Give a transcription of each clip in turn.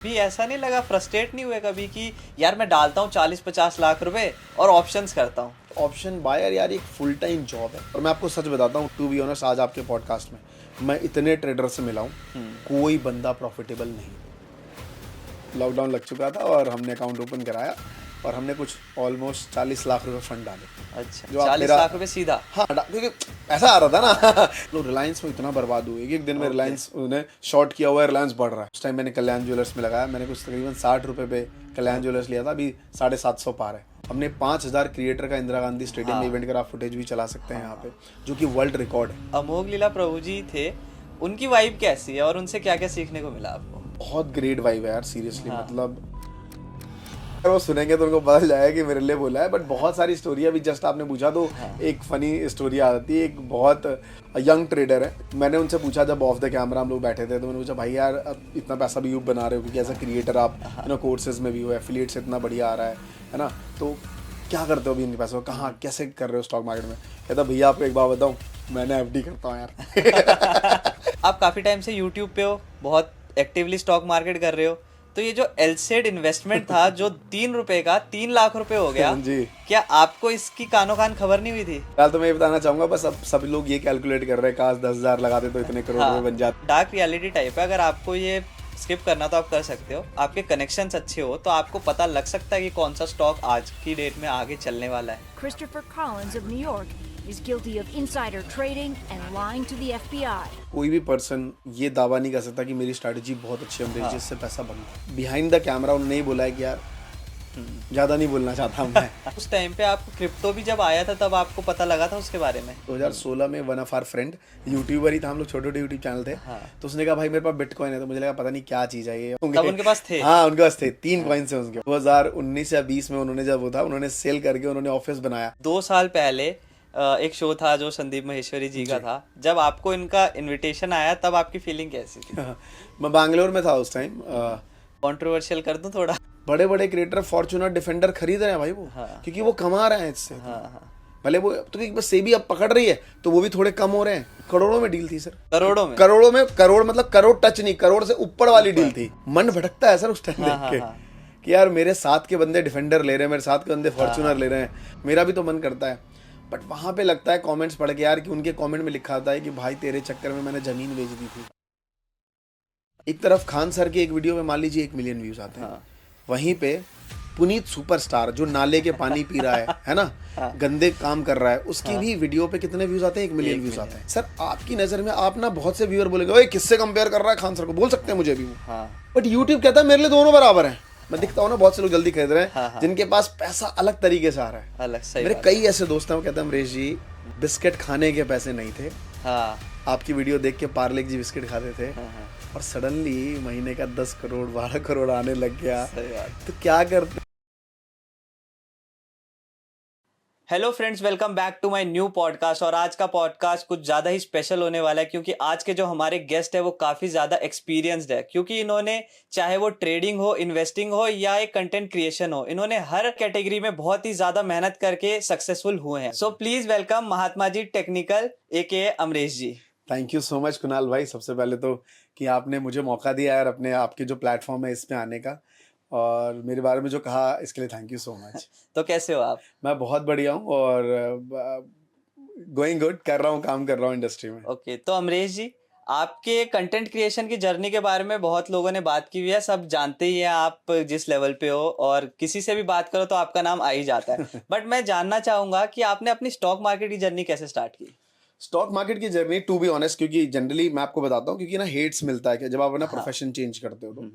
भी ऐसा नहीं लगा, फ्रस्ट्रेट नहीं हुए कभी कि यार मैं डालता हूँ 40-50 लाख रुपए और ऑप्शंस करता हूँ? ऑप्शन बायर यार एक फुल टाइम जॉब है। और मैं आपको सच बताता हूँ, टू बी ऑनेस्ट, आज आपके पॉडकास्ट में मैं इतने ट्रेडर से मिला हूँ, कोई बंदा प्रॉफिटेबल नहीं। लॉकडाउन लग चुका था और हमने अकाउंट ओपन कराया और हमने कुछ ऑलमोस्ट 40 लाख रुपए फंड डाले। अच्छा, जो आप 40 लाख रुपए सीधा? हाँ, क्योंकि ऐसा आ रहा था ना लोग रिलायंस में इतना बर्बाद हुए कि एक दिन में रिलायंस उन्हें शॉर्ट किया हुआ है, रिलायंस बढ़ रहा है। उस टाइम मैंने कल्याण ज्वेलर्स में लगाया, मैंने कुछ तकरीबन 60 रुपए पे कल्याण ज्वेलर्स लिया था, अभी 750 पार है। हमने 5000 क्रिएटर का इंदिरा गांधी स्टेडियम में इवेंट करा, फुटेज भी चला सकते हैं यहाँ पे, जो कि वर्ल्ड रिकॉर्ड है। अमोघ लीला प्रभु जी थे, उनकी वाइब कैसी है और उनसे क्या क्या सीखने को मिला आपको? बहुत ग्रेट वाइब है यार, सीरियसली। मतलब अगर वो सुनेंगे तो उनको पता चल जाएगा कि मेरे लिए बोला है। बट बहुत सारी स्टोरी, अभी जस्ट आपने पूछा तो एक फनी स्टोरी आ जाती है। एक बहुत यंग ट्रेडर है, मैंने उनसे पूछा जब ऑफ द कैमरा हम लोग बैठे थे, तो मैंने पूछा भाई यार अब इतना पैसा भी बना रहे हो, क्योंकि एज अ क्रिएटर आप कोर्सेज में भी हो, एफिलिएट से इतना बढ़िया आ रहा है ना, तो क्या करते हो अभी इनके पैसों, कहाँ कैसे कर रहे हो स्टॉक मार्केट में? कहता भैया आपको एक बात बताऊँ, मैंने एफडी करता हूँ यार आप काफी टाइम से यूट्यूब पे हो, बहुत एक्टिवली स्टॉक मार्केट कर रहे हो, तो ये जो एलसेड इन्वेस्टमेंट था जो 3 रुपए का 3 लाख रुपए हो गया जी, क्या आपको इसकी कानो कान खबर नहीं हुई थी? फिलहाल तो मैं ये बताना चाहूंगा, बस अब सब लोग ये कैलकुलेट कर रहे हैं काश 10,000 लगाते तो इतने करोड़ रुपए बन जाते। डार्क रियलिटी टाइप है, अगर आपको ये स्किप करना तो आप कर सकते हो। आपके कनेक्शंस अच्छे हो तो आपको पता लग सकता है कि कौन सा स्टॉक आज की डेट में आगे चलने वाला है। Christopher Collins of New York is guilty of insider trading and lying to the FBI. कोई भी पर्सन ये दावा नहीं कर सकता कि मेरी स्ट्रैटेजी बहुत अच्छी है, मेरे जिससे पैसा बनता है। बिहाइंड द कैमरा उन्होंने ही बोला है कि यार ज़्यादा नहीं बोलना चाहता मैं उस टाइम पे आपको क्रिप्टो भी जब आया था तब आपको पता लगा था उसके बारे में? 2016 में one of our friend youtuber ही था, हम लोग छोटे छोटे यूट्यूब चैनल थे, तो उसने कहा भाई मेरे पास बिटकॉइन है, तो मुझे लगा पता नहीं क्या चीज़ है ये। तब उनके पास थे? हाँ, उनके पास थे 3 कॉइन्स हैं उनके। 2019 या 20 में उन्होंने जब वो था, उन्होंने सेल करके उन्होंने ऑफिस बनाया। 2 साल पहले एक शो था जो संदीप महेश्वरी जी का था, जब आपको इनका इनविटेशन आया तब आपकी फीलिंग कैसी थी? मैं बैंगलोर में था उस टाइम। कंट्रोवर्शियल कर दूं थोड़ा? बड़े बड़े क्रिएटर फॉर्च्यूनर डिफेंडर खरीद रहे हैं भाई वो, क्योंकि वो कमा रहे हैं इससे। भले वो तो बस सेबी अब पकड़ रही है तो वो भी थोड़े कम हो रहे हैं। करोड़ों में डील थी सर, करोड़ों में? करोड़ मतलब करोड़ टच नहीं, करोड़ से ऊपर वाली डील थी। मन भटकता है सर उस टाइम देख के कि यार मेरे साथ के बंदे डिफेंडर ले रहे हैं, मेरे साथ के बंदे फॉर्च्यूनर ले रहे हैं, मेरा भी तो मन करता है। बट वहां पे लगता है कमेंट्स पढ़ के यार कि उनके कमेंट में लिखा था कि भाई तेरे चक्कर में मैंने जमीन बेच दी थी। एक तरफ खान सर की एक वीडियो में मान लीजिए 1 मिलियन व्यूज आते हैं, वहीं पे पुनीत सुपरस्टार जो नाले के पानी पी रहा है ना, गंदे काम कर रहा है, उसकी भी वीडियो पे कितने व्यूज आते हैं? 1 मिलियन व्यूज आते हैं। सर आपकी नजर में आप ना बहुत से व्यूअर बोलेंगे ओए किससे कंपेयर कर रहा है खान सर को, बोल सकते हैं मुझे भी वो, बट यूट्यूब कहता है मेरे लिए दोनों बराबर हैं। मैं दिखता हूँ ना, बहुत से लोग जल्दी खरीद रहे हैं जिनके पास पैसा अलग तरीके से आ रहा है। अलग, सही मेरे बात कई ऐसे दोस्त हैं, वो कहते हैं अमरीश जी बिस्किट खाने के पैसे नहीं थे, आपकी वीडियो देख के पार्ले जी बिस्किट खाते थे, और सडनली महीने का 10 करोड़ 12 करोड़ आने लग गया, तो क्या करते। Hello friends, welcome back to my new podcast. और आज का पॉडकास्ट कुछ ज़्यादा ही स्पेशल होने वाला है क्योंकि आज के जो हमारे गेस्ट है वो काफ़ी ज़्यादा एक्सपीरियंस्ड है, क्योंकि इन्होंने चाहे वो ट्रेडिंग हो, इन्वेस्टिंग हो या एक कंटेंट क्रिएशन हो, इन्होंने हर कैटेगरी में बहुत ही ज़्यादा मेहनत करके सक्सेसफुल हुए हैं। So please welcome Mahatma ji technical AKA Amrish ji. Thank you so much Kunal भाई, सबसे पहले तो कि आपने मुझे मौका दिया यार अपने आपके जो प्लेटफॉर्म है इसमें आने का, और मेरे बारे में जो कहा इसके लिए थैंक यू सो मच। तो कैसे हो आप? मैं बहुत बढ़िया हूँ और गोइंग गुड, कर रहा हूँ, काम कर रहा हूँ इंडस्ट्री में। ओके, तो अमरीश जी, आपके कंटेंट क्रिएशन की जर्नी के बारे में बहुत लोगों ने बात की हुई है, सब जानते ही हैं आप जिस लेवल पे हो, और किसी से भी बात करो तो आपका नाम आ ही जाता है। बट मैं जानना चाहूंगा कि आपने अपनी स्टॉक मार्केट की जर्नी कैसे स्टार्ट की? स्टॉक मार्केट की जर्नी, टू बी ऑनेस्ट, क्योंकि जनरली मैं आपको बताता हूँ, क्योंकि ना हेट्स मिलता है कि जब आप अपना प्रोफेशन चेंज करते हो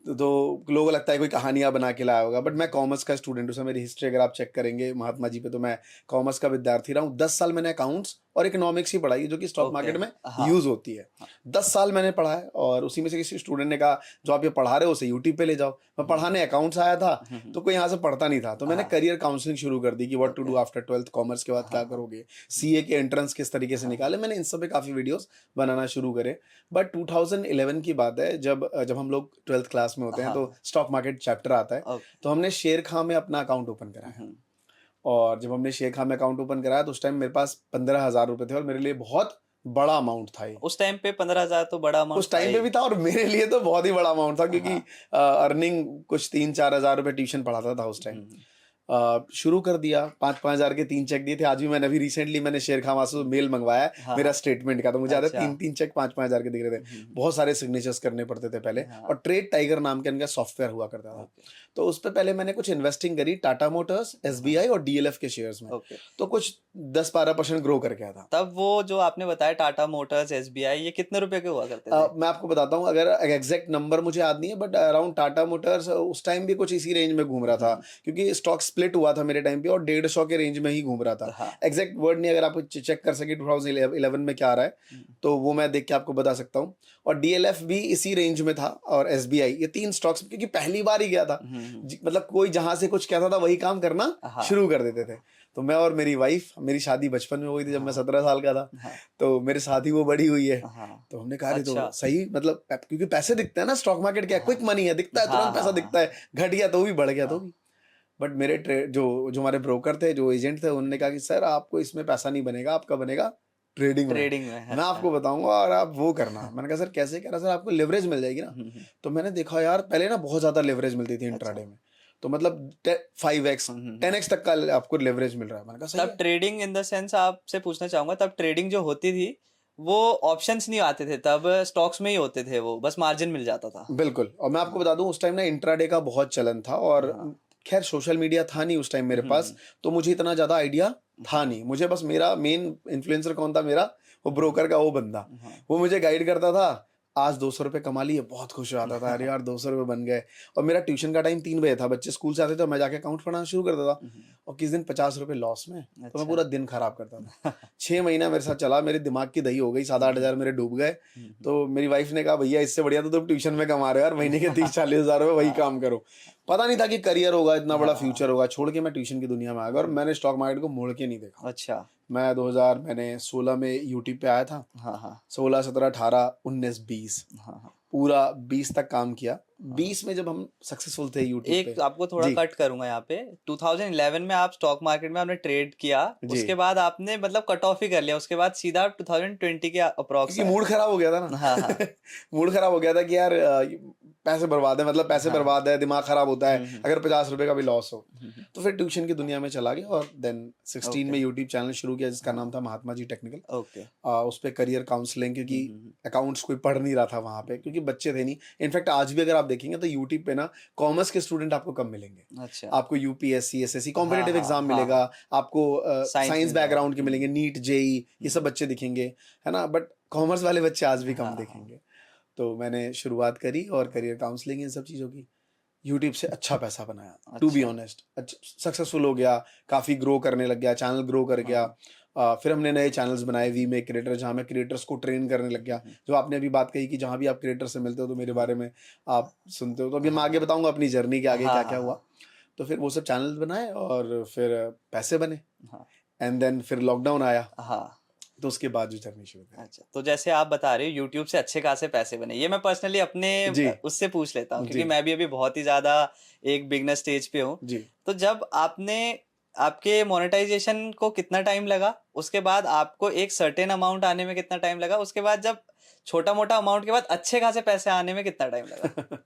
तो लोगों को लगता है कोई कहानियां बना के लाया होगा। बट मैं कॉमर्स का स्टूडेंट हूँ, मेरी हिस्ट्री अगर आप चेक करेंगे महात्मा जी पे, तो मैं कॉमर्स का विद्यार्थी रहा हूँ। 10 साल मैंने अकाउंट्स और इकोनॉमिक्स ही पढ़ाई, जो कि स्टॉक मार्केट में यूज होती है। 10 साल मैंने पढ़ा है, और उसी में से किसी स्टूडेंट ने कहा जो आप ये पढ़ा रहे हो उसे यूट्यूब पे ले जाओ। मैं पढ़ाने अकाउंट्स आया था तो कोई यहाँ से पढ़ता नहीं था, तो मैंने करियर काउंसलिंग शुरू कर दी कि what to do after 12th, commerce के बाद क्या करोगे, CA के एंट्रेंस किस तरीके से निकाले। मैंने इन सब पे काफ़ी वीडियोस बनाना शुरू करे। बट 2011 की बात है, जब हम लोग 12th क्लास में होते हैं तो स्टॉक मार्केट चैप्टर आता है, तो हमने शेर खां में अपना अकाउंट ओपन कराया। और जब हमने शेर खां में अकाउंट ओपन कराया तो उस टाइम मेरे पास 15,000 रुपए थे, और मेरे लिए बहुत बड़ा अमाउंट था ये। उस टाइम पे 15,000 तो बड़ा अमाउंट उस टाइम पे भी था और मेरे लिए तो बहुत ही बड़ा अमाउंट था, क्योंकि अर्निंग कुछ 3-4 हजार रुपए ट्यूशन पढ़ाता था उस टाइम। शुरू कर दिया, 5-5 हजार के 3 चेक दिए थे। आज भी मैंने अभी रिसेंटली मैंने शेर खां वासु मेल मंगवाया है हाँ, मेरा स्टेटमेंट का, तो मुझे याद है अच्छा। 3-3 चेक 5-5 हजार के दिख रहे थे। बहुत सारे सिग्नेचर्स करने पड़ते थे पहले, और ट्रेड टाइगर नाम के इनका सॉफ्टवेयर हुआ करता था। तो उस पर पहले मैंने कुछ इन्वेस्टिंग करी टाटा मोटर्स, एसबीआई और डीएलएफ के शेयर्स में। ओके। तो कुछ 10-12% ग्रो करके आया था। तब वो जो आपने बताया टाटा मोटर्स, एसबीआई, ये कितने रुपए के हुआ करते थे? मैं आपको बताता हूँ, अगर एग्जैक्ट नंबर मुझे याद नहीं है, बट अराउंड टाटा मोटर्स उस टाइम भी कुछ इसी रेंज में घूम रहा था, क्योंकि स्टॉक स्प्लिट हुआ था मेरे टाइम पे और 150 के रेंज में ही घूम रहा था। हाँ। एग्जैक्ट वर्ड नहीं, अगर आप चेक कर सके 2011 में क्या आ रहा है तो वो मैं देख के आपको बता सकता हूँ। और डीएलएफ भी इसी रेंज में था, और एसबीआई, ये 3 स्टॉक्स, क्योंकि पहली बार ही गया था, मतलब कोई जहां से कुछ कहता था वही काम करना शुरू कर देते थे। तो मैं और मेरी वाइफ, मेरी शादी बचपन में हुई थी जब मैं 17 साल का था, तो मेरे साथ ही वो बड़ी हुई है। तो हमने कहा अच्छा। तो सही, मतलब क्योंकि पैसे दिखते हैं ना, स्टॉक मार्केट क्या क्विक मनी है, दिखता है तुरंत पैसा दिखता है, घट गया तो भी बढ़ गया तो भी। बट मेरे जो हमारे ब्रोकर थे, जो एजेंट थे, उन्होंने कहा कि सर आपको इसमें पैसा नहीं बनेगा, आपका बनेगा ट्रेडिंग में। मैं आपको बताऊंगा और आप वो करना। मैंने कहा सर कैसे? कह रहा सर आपको लेवरेज मिल जाएगी ना। तो मैंने देखा यार, पहले ना बहुत ज्यादा लेवरेज मिलती थी इंट्राडे में, तो मतलब 5x 10x तक का आपको लेवरेज मिल रहा है। मैंने कहा सही तब ट्रेडिंग इन द सेंस आपसे पूछना चाहूंगा, तब ट्रेडिंग जो होती थी वो ऑप्शंस नहीं आते थे, तब स्टॉक्स में ही होते थे, वो बस मार्जिन मिल जाता था। बिल्कुल। और मैं आपको बता दूं, उस टाइम ना इंट्राडे का बहुत चलन था, और खैर सोशल मीडिया था नहीं उस टाइम मेरे पास, तो मुझे इतना ज्यादा आइडिया था नहीं। मुझे बस मेरा मेन इन्फ्लुएंसर कौन था मेरा, वो ब्रोकर का वो बंदा, वो मुझे गाइड करता था। आज 200 रुपये कमा लिए, बहुत खुश हो जाता था, अरे यार 200 रुपये बन गए। और मेरा ट्यूशन का टाइम 3 बजे था, बच्चे स्कूल से आते थे, मैं जाके अकाउंट पढ़ाना शुरू करता था। और किस दिन 50 रुपये लॉस में, तो मैं पूरा दिन खराब करता था। 6 महीना मेरे साथ चला, मेरे दिमाग की दही हो गई, 7-8 हजार मेरे डूब गए। तो मेरी वाइफ ने कहा भैया इससे बढ़िया तो तुम ट्यूशन में कमा रहे हो यार, महीने के 30-40 हजार रुपये, वही काम करो। पता नहीं था कि करियर होगा, इतना बड़ा फ्यूचर होगा। छोड़ के मैं ट्यूशन की दुनिया में आ गया, और मैंने स्टॉक मार्केट को मोड़ के नहीं देखा। अच्छा। मैं 2016 में यूट्यूब पे आया था। 16, 17, 18, 19, 20, पूरा 20 तक काम किया। 20 में जब हम सक्सेसफुल थे यूट्यूब पे, एक आपको थोड़ा कट करूंगा यहाँ पे, 2011 में आप स्टॉक मार्केट में आपने ट्रेड किया, उसके बाद आपने मतलब कट ऑफ ही कर लिया, उसके बाद सीधा 2020 के अप्रॉक्स, क्योंकि मूड खराब हो गया था ना। मूड खराब हो गया था कि यार पैसे बर्बाद है, मतलब पैसे बर्बाद है, दिमाग खराब होता है अगर 50 रुपए का भी लॉस हो। तो फिर ट्यूशन की दुनिया में चला गया, और देन 16 में यूट्यूब चैनल शुरू किया जिसका नाम था महात्मा जी टेक्निकल। ओके। उस पे करियर काउंसलिंग, क्योंकि अकाउंट्स कोई पढ़ नहीं रहा था वहां पे, क्योंकि बच्चे थे नहीं। इनफैक्ट आज भी अगर आप देखेंगे तो यूट्यूब पे ना कॉमर्स के स्टूडेंट आपको कम मिलेंगे। अच्छा। आपको यूपीएससी, एसएससी कॉम्पिटिटिव एग्जाम मिलेगा, आपको साइंस बैकग्राउंड के मिलेंगे, नीट, जेई, ये सब बच्चे दिखेंगे, है ना। बट कॉमर्स वाले बच्चे आज भी कम दिखेंगे। तो मैंने शुरुआत करी, और करियर काउंसलिंग इन सब चीज़ों की, यूट्यूब से अच्छा पैसा बनाया, टू बी ऑनेस्ट। सक्सेसफुल हो गया, काफ़ी ग्रो करने लग गया, चैनल ग्रो कर गया। फिर हमने नए चैनल्स बनाए, वी मेक क्रिएटर, जहाँ मैं क्रिएटर्स को ट्रेन करने लग गया। जो आपने अभी बात कही कि जहाँ भी आप क्रिएटर से मिलते हो तो मेरे बारे में आप सुनते हो, तो अभी मैं आगे बताऊंगा अपनी जर्नी के आगे क्या क्या हुआ। तो फिर वो सब चैनल्स बनाए, और फिर पैसे बने, एंड देन फिर लॉकडाउन आया, तो उसके बाद जो जर्नी शुरू हुई। अच्छा, तो जैसे आप बता रहे हो यूट्यूब से अच्छे खासे पैसे बने, ये मैं पर्सनली अपने उससे पूछ लेता हूँ, क्योंकि मैं भी अभी बहुत ही ज्यादा एक बिगनर स्टेज पे हूँ। तो जब आपने, आपके मोनेटाइजेशन को कितना टाइम लगा, उसके बाद आपको एक सर्टेन अमाउंट आने में कितना टाइम लगा, उसके बाद जब छोटा मोटा अमाउंट के बाद अच्छे खासे पैसे आने में कितना टाइम लगा?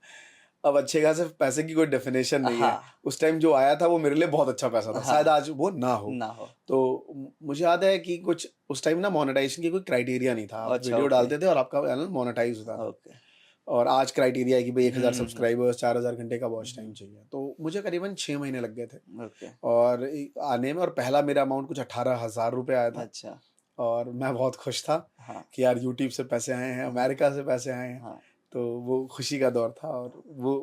अब अच्छे खासे पैसे की कोई डेफिनेशन नहीं है। उस टाइम जो आया था वो मेरे लिए बहुत अच्छा पैसा था, शायद आज वो ना हो। तो मुझे याद है कि कुछ उस टाइम ना मोनेटाइजेशन की कोई क्राइटेरिया नहीं था। आप वीडियो डालते थे और आपका चैनल मोनेटाइज होता था। और आज क्राइटेरिया है कि भाई 1000 सब्सक्राइबर्स, 4000 घंटे का वॉच टाइम चाहिए। तो मुझे करीबन 6 महीने लग गए थे और आने में, और पहला मेरा अमाउंट कुछ 18,000 रुपये आया था। अच्छा। और मैं बहुत खुश था कि यार यूट्यूब से पैसे आए हैं, अमेरिका से पैसे आए हैं। तो वो खुशी का दौर था, और वो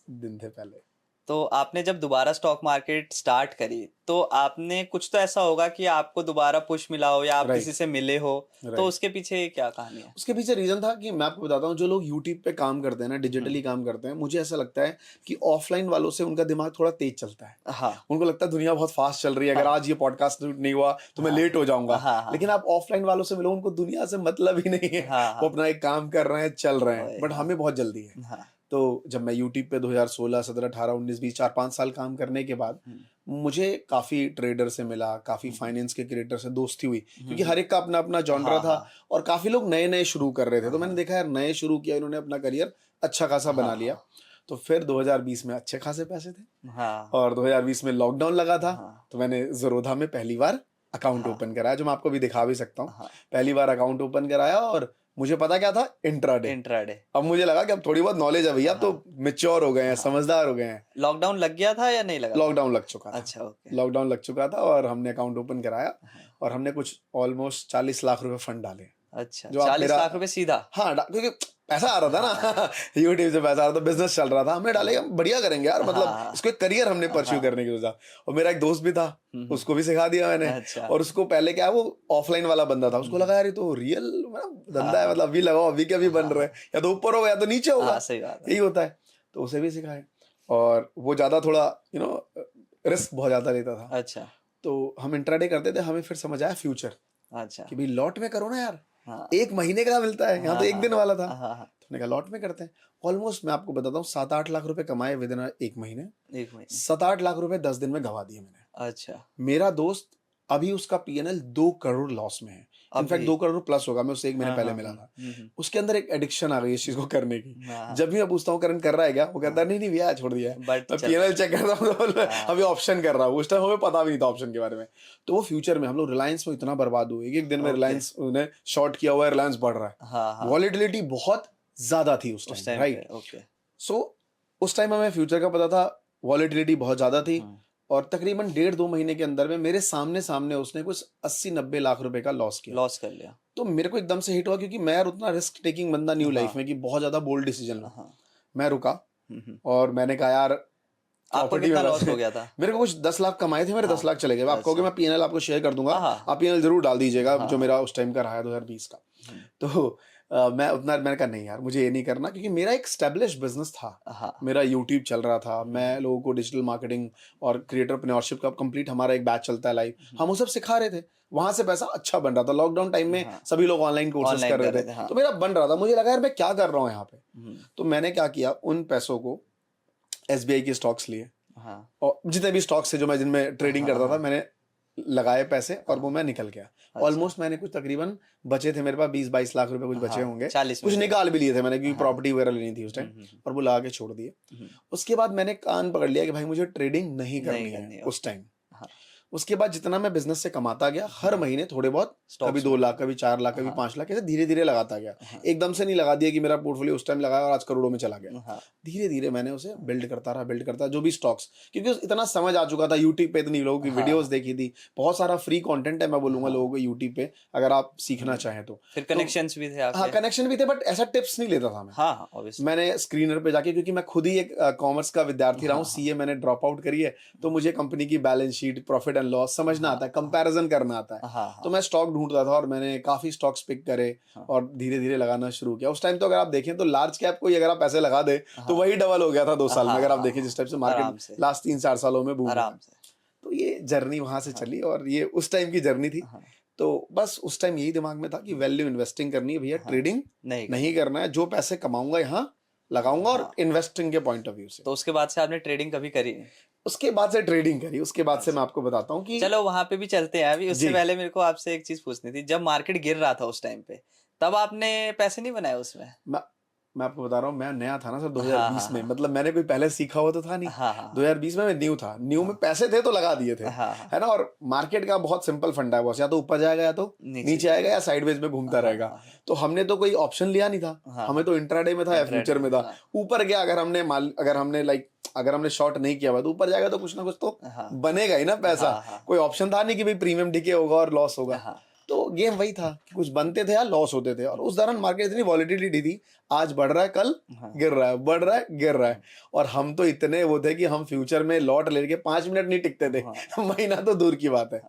दिन थे पहले। तो आपने जब दोबारा स्टॉक मार्केट स्टार्ट करी, तो आपने कुछ तो ऐसा होगा कि आपको दोबारा पुश मिला हो, या आप किसी से मिले हो, तो उसके पीछे क्या कहानी है? उसके पीछे रीजन था कि मैं आपको बताता हूँ, जो लोग यूट्यूब पे काम करते हैं ना, डिजिटली काम करते हैं, मुझे ऐसा लगता है कि ऑफलाइन वालों से उनका दिमाग थोड़ा तेज चलता है। उनको लगता है दुनिया बहुत फास्ट चल रही है, अगर आज ये पॉडकास्ट नहीं हुआ तो मैं लेट हो जाऊंगा। लेकिन आप ऑफलाइन वालों से मिलो, उनको दुनिया से मतलब ही नहीं है, वो अपना एक काम कर रहे हैं, चल रहे हैं। बट हमें बहुत जल्दी है। तो जब मैं यूट्यूब पे 2016, 17, 18, 19, 20, 4-5 साल काम करने के बाद मुझे काफ़ी ट्रेडर से मिला, काफ़ी फाइनेंस के क्रिएटर से दोस्ती हुई, क्योंकि हर एक का अपना अपना जॉनरा हाँ, था हाँ। और काफ़ी लोग नए नए शुरू कर रहे थे। तो मैंने देखा यार नए शुरू किया, इन्होंने अपना करियर अच्छा खासा बना लिया। तो फिर 2020 में अच्छे खासे पैसे थे हाँ, और 2020 में लॉकडाउन लगा था। हाँ। तो मैंने ज़रोधा में पहली बार अकाउंट ओपन कराया, जो मैं आपको अभी दिखा भी सकता हूँ। हाँ। पहली बार अकाउंट ओपन कराया और मुझे पता क्या था, इंट्राडे। इंट्राडे। अब मुझे लगा कि अब थोड़ी बहुत नॉलेज है भैया, अब तो मैच्योर हो गए हैं, समझदार हो गए हैं। लॉकडाउन लग गया था या नहीं लगा था? लॉकडाउन लग चुका था। अच्छा, ओके। लॉकडाउन लग चुका था और हमने अकाउंट ओपन कराया और हमने कुछ ऑलमोस्ट 40 लाख रुपए फंड डाले। अच्छा, जो आप 40 मेरा लाख रुपए सीधा? हाँ, क्योंकि पैसा आ रहा था ना यूट्यूब से पैसा आ रहा था, बिजनेस चल रहा था, हमने डाले हम बढ़िया करेंगे यार, मतलब इसको एक करियर हमने परस्यू करने की सोचा। और मेरा एक दोस्त भी था, उसको भी सिखा दिया मैंने। अच्छा। और उसको पहले क्या है, वो ऑफलाइन वाला बंदा था, उसको लगा यार ये तो रियल धंधा है, मतलब अभी लगाओ अभी के अभी बन रहे हैं, या तो ऊपर होगा या तो नीचे होगा, हाँ, सही बात है। यही होता है। तो उसे भी सिखाए और वो ज्यादा थोड़ा रिस्क बहुत ज्यादा लेता था। अच्छा, तो हम इंट्राडे करते थे, हमें फिर समझ आया फ्यूचर अच्छा। कि भाई लॉट में करो ना यार, हाँ। 1 महीने का मिलता है, यहाँ तो 1 दिन वाला था। हाँ, हाँ। तो मैंने कहा लॉट में करते हैं। ऑलमोस्ट मैं आपको बताता हूँ 7-8 लाख रुपए कमाए विद इन 1 महीने। 1 महीने। 7-8 लाख रुपए 10 दिन में गवा दिए मैंने। अच्छा, मेरा दोस्त अभी उसका पीएनएल 2 करोड़ लॉस में है, इनफैक्ट अभी? 2 करोड़ प्लस होगा, मैं उससे 1 महीने हाँ, पहले हाँ, मिला था। हम्म। उसके अंदर एक एडिक्शन आ गई इस चीज को करने की। हाँ। जब भी मैं पूछता हूँ करण कर रहा है क्या, वो कहता है नहीं नहीं भैया छोड़ दिया है। बट मैं चल पीएनएल चेक करता हूँ तो हाँ। अभी ऑप्शन कर रहा हूँ, उस टाइम हमें पता भी नहीं था ऑप्शन के बारे में। तो वो फ्यूचर में हम लोग रिलायंस में इतना बर्बाद हुए, एक दिन में ओके। रिलायंस ने शॉर्ट किया हुआ है, रिलायंस बढ़ रहा है, हाँ, हाँ। वॉलेटिलिटी बहुत ज्यादा थी उस उस टाइम, टाइम राइट। पे, ओके। सो उस टाइम हमें फ्यूचर का पता था, वॉलेटिलिटी बहुत ज्यादा थी हम्म। और तकरीबन 1.5-2 महीने के अंदर में मेरे सामने सामने उसने कुछ 80-90 लाख रुपए का लॉस किया। लॉस कर लिया। तो मेरे को एकदम से हिट हुआ, क्योंकि मैं यार उतना रिस्क टेकिंग बंदा न्यू हाँ। लाइफ में कि बहुत ज्यादा बोल्ड डिसीजन लूं। हाँ। मैं रुका हम्म। और मैंने कहा यार आपको प्रॉपर्टी कितना में लॉस हो गया था? मेरे को कुछ 10 लाख कमाए थे मेरे, 10 लाख चले गए। आप कहोगे अच्छा। मैं पीएनएल आपको शेयर कर दूंगा, हाँ। आप पीएनएल जरूर डाल दीजिएगा, हाँ। जो मेरा उस टाइम का रहा है 2020 का। तो मैंने कहा नहीं यार मुझे ये नहीं करना, क्योंकि मेरा एक स्टैब्लिश बिजनेस था। हाँ। मेरा यूट्यूब चल रहा था, मैं लोगों को डिजिटल मार्केटिंग और क्रिएटरप्रेन्योरशिप का कंप्लीट हमारा एक बैच चलता है लाइव, हम वो सब सिखा रहे थे, वहां से पैसा अच्छा बन रहा था। लॉकडाउन टाइम में सभी लोग ऑनलाइन कोर्सेज Online कर रहे कर थे, रहे थे, हाँ। तो मेरा बन रहा था। मुझे लगा यार मैं क्या कर रहा हूँ यहाँ पे। तो मैंने क्या किया, उन पैसों को एसबीआई के स्टॉक्स लिए हाँ। और जितने भी स्टॉक्स थे जो मैं जिनमें ट्रेडिंग करता था, मैंने लगाए पैसे और वो मैं निकल गया। ऑलमोस्ट मैंने कुछ तकरीबन बचे थे मेरे पास 20-22 लाख रुपए कुछ बचे होंगे, 40 कुछ में से। निकाल भी लिए थे मैंने, क्योंकि प्रॉपर्टी वगैरह लेनी थी उस टाइम, और वो लगा के छोड़ दिए। उसके बाद मैंने कान पकड़ लिया कि भाई मुझे ट्रेडिंग नहीं करनी करनी है है। उस टाइम। हाँ। उसके बाद जितना मैं बिजनेस से कमाता गया, हर महीने थोड़े बहुत, Stocks कभी 2 लाख, कभी 4 लाख, कभी 5 लाख, ऐसे धीरे धीरे लगाता गया। एकदम से नहीं लगा दिया कि मेरा पोर्टफोलियो उस टाइम लगाया और आज करोड़ों में चला गया। हाँ। धीरे धीरे मैंने उसे बिल्ड करता रहा, जो भी स्टॉक्स, क्योंकि इतना समझ आ चुका था। यूट्यूब पे इतनी लोगों की वीडियोस देखी थी, बहुत सारा फ्री कंटेंट है, मैं बोलूंगा लोगों को यूट्यूब पे अगर आप सीखना चाहें तो। फिर कनेक्शंस भी थे आपके? हाँ, कनेक्शन भी थे, बट ऐसा टिप्स नहीं लेता था मैं। हाँ, ऑब्वियसली। मैंने स्क्रीनर पे जाके, क्योंकि मैं खुद ही एक कॉमर्स का विद्यार्थी रहा हूँ, सीए मैंने ड्रॉप आउट करी है, तो मुझे कंपनी की balance sheet, profit and loss समझना आता है, कंपैरिजन करना आता है। हाँ। तो मैं स्टॉक ढूंढता था और मैंने काफी स्टॉक्स पिक करे और धीरे धीरे लगाना शुरू किया। उस टाइम तो अगर आप देखें तो लार्ज कैप को अगर आप पैसे लगा दे तो वही डबल हो गया था 2 साल में, अगर आप देखें जिस टाइप से मार्केट लास्ट 3-4 सालों में बूम आराम से। तो ये जर्नी वहां से चली और ये उस टाइम की जर्नी थी। तो बस उस टाइम यही दिमाग में था कि वैल्यू इन्वेस्टिंग करनी है भैया, ट्रेडिंग नहीं करना है। जो पैसे कमाऊंगा यहाँ लगाऊंगा और इन्वेस्टिंग के पॉइंट ऑफ व्यू से। तो उसके बाद से आपने ट्रेडिंग कभी करी नहीं? उसके बाद से ट्रेडिंग करी, उसके बाद से मैं आपको बताता हूँ कि चलो वहां पे भी चलते हैं। अभी उससे जी। पहले मेरे को आपसे एक चीज पूछनी थी। जब मार्केट गिर रहा था उस टाइम पे, तब आपने पैसे नहीं बनाए उसमें? मैं आपको बता रहा हूँ, मैं नया था ना सर 2020 हाँ, में, मतलब मैंने कोई पहले सीखा हुआ तो था नहीं। हाँ। 2020 में मैं न्यू था, न्यू में पैसे थे तो लगा दिए थे, हाँ। है ना। और मार्केट का बहुत सिंपल फंडा है बॉस, या तो ऊपर जाएगा या तो नीचे आएगा या साइडवेज में घूमता रहेगा। तो हमने तो कोई ऑप्शन लिया नहीं था, हमें तो इंट्राडे में था या फ्यूचर में था। ऊपर गया, अगर हमने शॉर्ट नहीं किया हुआ तो ऊपर जाएगा तो कुछ ना कुछ तो बनेगा ही ना पैसा। कोई ऑप्शन था नहीं कि भाई प्रीमियम डिके होगा और लॉस होगा। तो गेम वही था कि कुछ बनते थे या लॉस होते थे। और उस दौरान मार्केट इतनी वॉलिटिलिटी थी, आज बढ़ रहा है कल गिर रहा है, बढ़ रहा है गिर रहा है। और हम तो इतने वो थे कि हम फ्यूचर में लॉट लेके 5 मिनट नहीं टिकते थे, महीना तो दूर की बात है।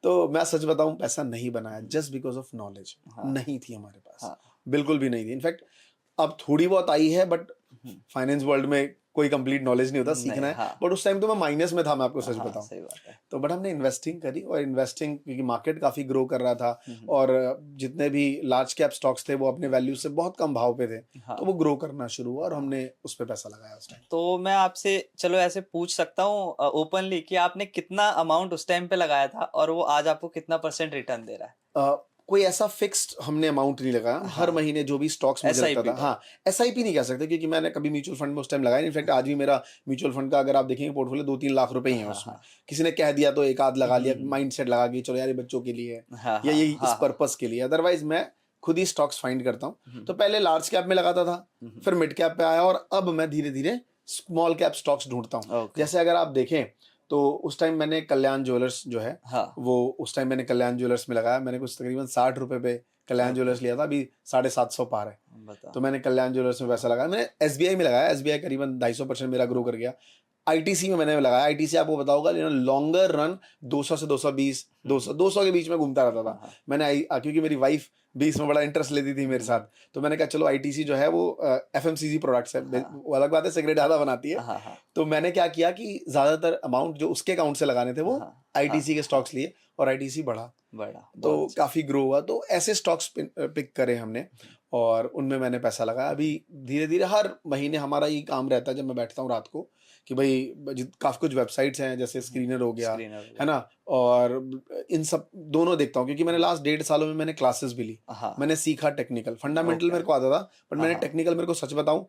तो मैं सच बताऊं, पैसा नहीं बनाया जस्ट बिकॉज ऑफ नॉलेज नहीं थी हमारे पास, बिल्कुल भी नहीं थी। इनफैक्ट अब थोड़ी बहुत आई है, बट फाइनेंस वर्ल्ड में कोई कंप्लीट नॉलेज नहीं होता, सीखना है। हाँ। बट उस टाइम तो मैं माइनस में था, मैं आपको सच हाँ, बताऊं। सही बात है। तो बट हमने इन्वेस्टिंग करी, और इन्वेस्टिंग क्योंकि मार्केट काफी ग्रो कर रहा था, और जितने भी लार्ज कैप स्टॉक्स थे वो अपने वैल्यू से बहुत कम भाव पे थे, हाँ। तो वो ग्रो करना शुरू हुआ और हमने उस पर पैसा लगाया उस टाइम। तो मैं आपसे चलो ऐसे पूछ सकता हूँ ओपनली कि आपने कितना अमाउंट उस टाइम पे लगाया था और वो आज आपको कितना परसेंट रिटर्न दे रहा है? कोई ऐसा फिक्स्ड हमने अमाउंट नहीं लगाया, हर महीने जो भी स्टॉक्स मुझे लगता SIP था, टाइप। हाँ एसआईपी नहीं कह सकते क्योंकि मैंने कभी म्यूचुअल फंड में उस टाइम लगाया नहीं। इनफैक्ट आज भी मेरा म्यूचुअल फंड का अगर आप देखेंगे पोर्टफोलियो 2-3 लाख रुपए ही है उसमें। किसी ने कह दिया तो एक आध लगा लिया, माइंडसेट लगा के चलो यार ये बच्चों के लिए है, हाँ, या हाँ, ये इस हाँ, पर्पस के लिए। अदरवाइज मैं खुद ही स्टॉक्स फाइंड करता हूँ। तो पहले लार्ज कैप में लगाता था, फिर मिड कैप पे आया, और अब मैं धीरे धीरे स्मॉल कैप स्टॉक्स ढूंढता हूँ। ओके। जैसे अगर आप देखें तो उस टाइम मैंने कल्याण ज्वेलर्स जो है, हाँ। वो उस टाइम मैंने कल्याण ज्वेलर्स में लगाया। मैंने कुछ तकरीबन 60 रुपए पे कल्याण ज्वेलर्स लिया था, अभी 750 पार है। बताओ। तो मैंने कल्याण ज्वेलर्स में पैसा लगाया। मैंने एसबीआई में लगाया, एसबीआई करीबन 250% मेरा ग्रो कर गया। आईटीसी में मैंने लगाया, आईटीसी आपको बताऊंगा लॉन्गर रन 200 से 220, 200 के बीच में घूमता रहता था। मैंने क्योंकि मेरी वाइफ भी इसमें बड़ा इंटरेस्ट लेती थी मेरे साथ, तो मैंने कहा चलो आईटीसी जो है वो एफएमसीजी प्रोडक्ट्स है, वो अलग बात है, सिगरेट ज़्यादा बनाती है। हाँ, हाँ, तो मैंने क्या किया कि ज़्यादातर अमाउंट जो उसके अकाउंट से लगाने थे वो आईटीसी के स्टॉक्स लिए, और आईटीसी बढ़ा, बड़ा तो बहुत काफ़ी ग्रो हुआ। तो ऐसे स्टॉक्स पिक करे हमने, और उनमें मैंने पैसा लगाया। अभी धीरे धीरे हर महीने हमारा ये काम रहता है जब मैं बैठता हूँ रात को कि भाई काफ़ी कुछ वेबसाइट्स हैं, जैसे स्क्रीनर हो गया, है ना, और इन सब दोनों देखता हूँ क्योंकि मैंने लास्ट 1.5 सालों में मैंने क्लासेस भी ली। हाँ। मैंने सीखा टेक्निकल, फंडामेंटल ओके। मेरे को आता था, बट मैंने हाँ। टेक्निकल, मेरे को सच बताऊँ,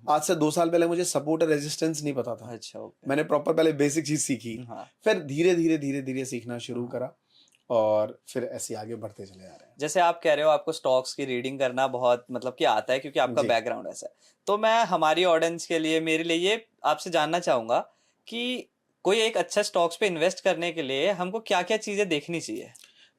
आज से 2 साल पहले मुझे सपोर्ट और रेजिस्टेंस नहीं पता था। अच्छा, ओके। मैंने प्रॉपर पहले बेसिक चीज़ सीखी, हाँ। फिर धीरे धीरे सीखना शुरू करा, और फिर ऐसे आगे बढ़ते चले जा रहे हैं। जैसे आप कह रहे हो आपको स्टॉक्स की रीडिंग करना बहुत मतलब कि आता है क्योंकि आपका जी। बैकग्राउंड ऐसा है, तो मैं हमारी ऑडियंस के लिए, मेरे लिए ये आपसे जानना चाहूंगा कि कोई एक अच्छा स्टॉक्स पे इन्वेस्ट करने के लिए हमको क्या क्या चीजें देखनी चाहिए?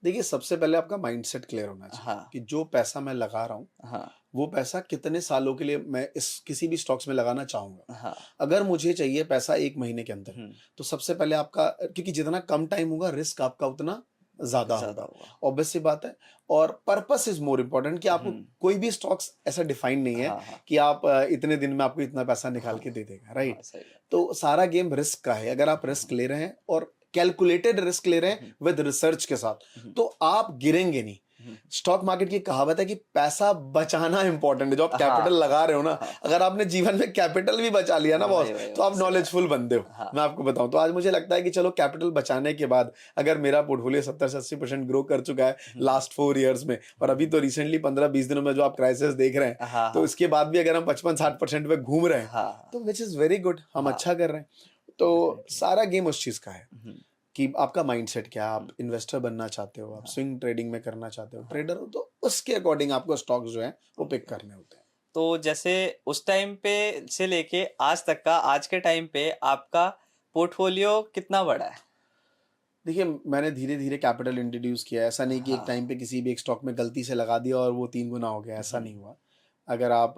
देखिए, सबसे पहले आपका माइंडसेट क्लियर होना चाहिए हाँ। कि जो पैसा मैं लगा रहा हूँ, हाँ। वो पैसा कितने सालों के लिए मैं इस किसी भी स्टॉक्स में लगाना चाहूंगा। हाँ। अगर मुझे चाहिए पैसा 1 महीने के अंदर, तो सबसे पहले आपका, क्योंकि जितना कम टाइम होगा रिस्क आपका उतना ज्यादा ज्यादा होगा, होगा। ऑब्वियस सी बात है। और पर्पस इज मोर इम्पोर्टेंट, कि आपको कोई भी स्टॉक्स ऐसा डिफाइन नहीं है हाँ, हाँ। कि आप इतने दिन में आपको इतना पैसा निकाल के दे देगा, राइट। हाँ, सही है। तो सारा गेम रिस्क का है। अगर आप रिस्क ले रहे हैं और कैलकुलेटेड रिस्क ले रहे हैं विद रिसर्च के साथ, तो आप गिरेंगे नहीं। स्टॉक मार्केट की कहावत है कि पैसा बचाना इंपॉर्टेंट है। जो आप कैपिटल लगा रहे हो ना, अगर आपने जीवन में कैपिटल भी बचा लिया ना बॉस, तो आप नॉलेजफुल बनते हो। मैं आपको बताऊं तो आज मुझे लगता है कि चलो कैपिटल बचाने के बाद अगर मेरा पोर्टफोलियो 70-80% ग्रो कर चुका है लास्ट 4 इयर्स में, और अभी तो रिसेंटली 15-20 दिनों में जो आप क्राइसिस देख रहे हैं, तो इसके बाद भी अगर हम 55-60% पे घूम रहे हैं, तो विच इज वेरी गुड, हम अच्छा कर रहे हैं। तो सारा गेम उस चीज का है कि आपका माइंडसेट क्या है। आप इन्वेस्टर बनना चाहते हो, आप स्विंग ट्रेडिंग में करना चाहते हो, ट्रेडर हो, तो उसके अकॉर्डिंग आपको स्टॉक्स जो है वो पिक करने होते हैं। तो जैसे उस टाइम पे से लेके आज तक का, आज के टाइम पे आपका पोर्टफोलियो कितना बड़ा है? देखिए, मैंने धीरे धीरे कैपिटल इंट्रोड्यूस किया है। ऐसा नहीं कि एक टाइम पे किसी भी एक स्टॉक में गलती से लगा दिया और वो 3 गुना हो गया, ऐसा नहीं हुआ। अगर आप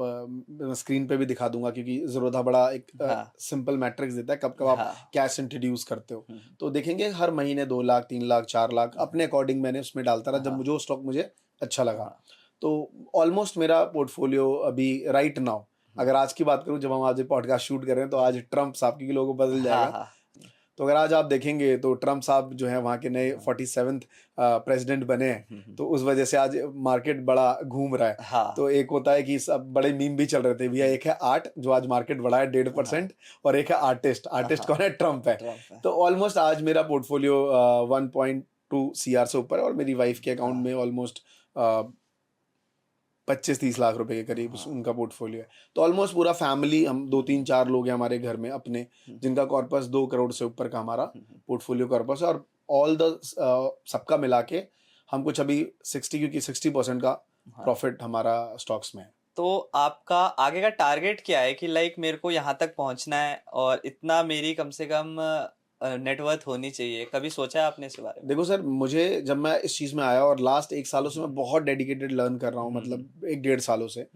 स्क्रीन पे भी दिखा दूंगा क्योंकि ज़रोधा बड़ा एक सिंपल मैट्रिक्स देता है कब कब आप कैश इंट्रोड्यूस करते हो, तो देखेंगे हर महीने 2 लाख 3 लाख 4 लाख अपने अकॉर्डिंग मैंने उसमें डालता रहा जब जो स्टॉक मुझे अच्छा लगा। तो ऑलमोस्ट मेरा पोर्टफोलियो अभी राइट नाउ, अगर आज की बात करूं, जब हम आज पॉडकास्ट शूट कर रहे हैं तो आज ट्रम्प साहब, क्योंकि लोगों को बदल जाएगा, तो अगर आज आप देखेंगे तो ट्रम्प साहब जो है वहाँ के नए 47th प्रेसिडेंट बने हैं, तो उस वजह से आज मार्केट बड़ा घूम रहा है। तो एक होता है कि सब बड़े मीम भी चल रहे थे भैया, एक है आर्ट जो आज मार्केट बढ़ा है 1.5%, और एक है आर्टिस्ट कौन है? ट्रम्प है। तो ऑलमोस्ट आज मेरा पोर्टफोलियो 1.2 CR से ऊपर है, और मेरी वाइफ के अकाउंट में ऑलमोस्ट 25-30 लाख रुपए के करीब उनका पोर्टफोलियो है। तो ऑलमोस्ट पूरा फैमिली, हम 2-3-4 लोग हैं हमारे घर में अपने, जिनका कॉर्पस 2 करोड़ से ऊपर का हमारा पोर्टफोलियो कॉर्पस है, और ऑल द सबका मिला के हम कुछ अभी 60, क्योंकि 60% का प्रॉफिट हमारा स्टॉक्स में है। तो आपका आगे का टारगेट क्या है कि लाइक मेरे को यहाँ तक पहुँचना है और इतना मेरी कम से कम नेटवर्थ होनी चाहिए? कभी सोचा है आपने इस बारे में? देखो सर, मुझे जब मैं इस चीज़ में आया और लास्ट 1 सालों से मैं बहुत डेडिकेटेड लर्न कर रहा हूँ, मतलब 1-1.5 सालों से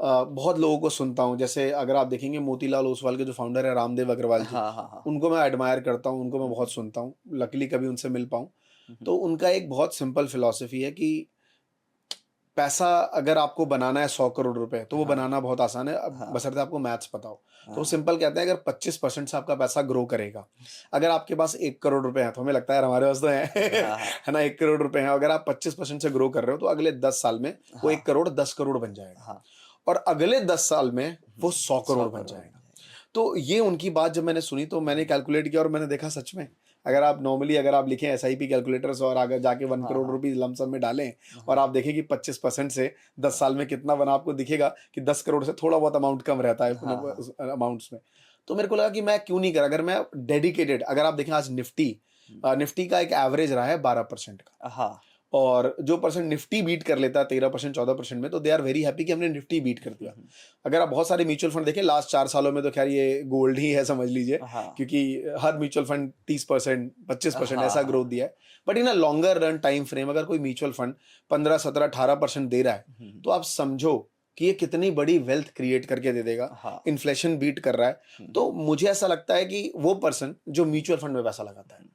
बहुत लोगों को सुनता हूँ। जैसे अगर आप देखेंगे मोतीलाल ओसवाल के जो फाउंडर है रामदेव अग्रवाल जी, उनको मैं एडमायर करता हूँ, उनको मैं बहुत सुनता हूँ, लकीली कभी उनसे मिल पाऊँ। तो उनका एक बहुत सिंपल फिलॉसफी है कि पैसा अगर आपको बनाना है 100 करोड़ रुपए तो वो बनाना बहुत आसान है, अब बशर्ते आपको मैथ्स पता हो। तो वो सिंपल कहते हैं, अगर 25% से आपका पैसा ग्रो करेगा, अगर आपके पास 1 करोड़ रुपए हैं, तो हमें लगता है यार हमारे पास तो है ना, 1 करोड़ रुपए हैं, अगर आप 25% से ग्रो कर रहे हो तो अगले 10 साल में वो 1 करोड़ 10 करोड़ बन जाएगा, और अगले 10 साल में वो 100 करोड़ बन जाएगा। तो ये उनकी बात जब मैंने सुनी तो मैंने कैलकुलेट किया और मैंने देखा सच में अगर आप नॉर्मली अगर आप लिखें SIP कैलकुलेटर्स और आगे जाके 1 करोड़ रुपीज लमसम में डालें और आप देखें कि 25% से 10 साल में कितना बना, आपको दिखेगा कि 10 करोड़ से थोड़ा बहुत अमाउंट कम रहता है अमाउंट्स में। तो मेरे को लगा कि मैं क्यों नहीं कर, अगर मैं डेडिकेटेड, अगर आप देखें आज निफ्टी का एक एवरेज रहा है 12% का, और जो पर्सन निफ्टी बीट कर लेता है 13% 14% में, तो दे आर वेरी हैप्पी कि हमने निफ्टी बीट कर दिया। अगर आप बहुत सारे म्यूचुअल फंड देखें लास्ट 4 सालों में तो खैर ये गोल्ड ही है समझ लीजिए, क्योंकि हर म्यूचुअल फंड 30% 25% ऐसा ग्रोथ दिया है। But in a longer run time frame अगर कोई म्यूचुअल फंड 15 17 18% दे रहा है तो आप समझो कि ये कितनी बड़ी वेल्थ क्रिएट करके दे देगा, इन्फ्लेशन बीट कर रहा है। तो मुझे ऐसा लगता है कि वो पर्सन जो म्यूचुअल फंड में पैसा लगाता है,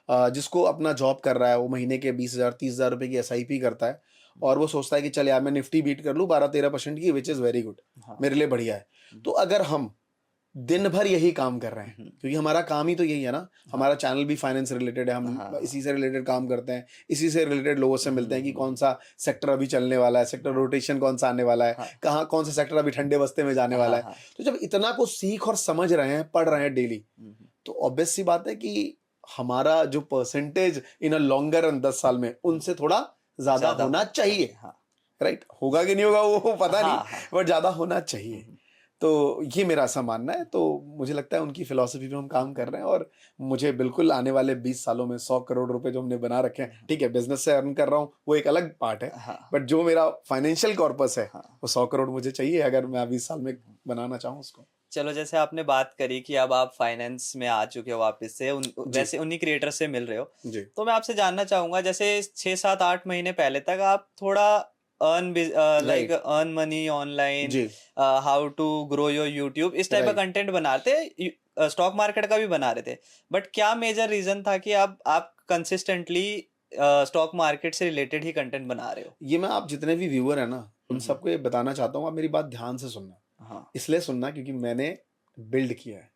जिसको अपना जॉब कर रहा है, वो महीने के 20,000 30,000 रुपए की SIP करता है और वो सोचता है कि चल यार मैं निफ्टी बीट कर लूँ 12-13% की, विच इज़ वेरी गुड, मेरे लिए बढ़िया है। तो अगर हम दिन भर यही काम कर रहे हैं, क्योंकि हमारा काम ही तो यही है ना, हमारा चैनल भी फाइनेंस रिलेटेड है, हम इसी से रिलेटेड काम करते हैं, इसी से रिलेटेड लोगों से मिलते हैं कि कौन सा सेक्टर अभी चलने वाला है, सेक्टर रोटेशन कौन सा आने वाला है, कहाँ कौन सा सेक्टर अभी ठंडे बस्ते में जाने वाला है। तो जब इतना को सीख और समझ रहे हैं, पढ़ रहे हैं डेली, तो ऑब्वियस सी बात है कि हमारा जो percentage in a longer run 10 साल में उनसे थोड़ा ज्यादा होना चाहिए। राइट, होगा कि नहीं होगा वो पता नहीं, बट ज्यादा होना चाहिए। तो ये मेरा ऐसा मानना है। तो मुझे लगता है उनकी फिलॉसफी पे हम काम कर रहे हैं, और मुझे बिल्कुल आने वाले 20 सालों में 100 करोड़ रुपए जो हमने बना रखे हैं, ठीक है बिजनेस से अर्न कर रहा हूँ वो एक अलग पार्ट है, बट जो मेरा फाइनेंशियल कॉर्पस है वो 100 करोड़ मुझे चाहिए अगर मैं 20 साल में बनाना चाहूँ उसको। चलो, जैसे आपने बात करी कि अब आप फाइनेंस में आ चुके हो वापस से, वैसे उन्हीं क्रिएटर से मिल रहे हो जी। तो मैं आपसे जानना चाहूंगा, जैसे 6-7-8 महीने पहले तक आप थोड़ा earn money online, how to grow your YouTube, इस टाइप का कंटेंट बना रहे थे, स्टॉक मार्केट का भी बना रहे थे, बट क्या मेजर रीजन था कि आप कंसिस्टेंटली स्टॉक मार्केट से रिलेटेड ही कंटेंट बना रहे हो? ये मैं आप जितने भी व्यूअर है ना उन सबको ये बताना चाहता हूँ, आप मेरी बात ध्यान से सुनना। इसलिए सुनना क्योंकि मैंने बिल्ड किया है,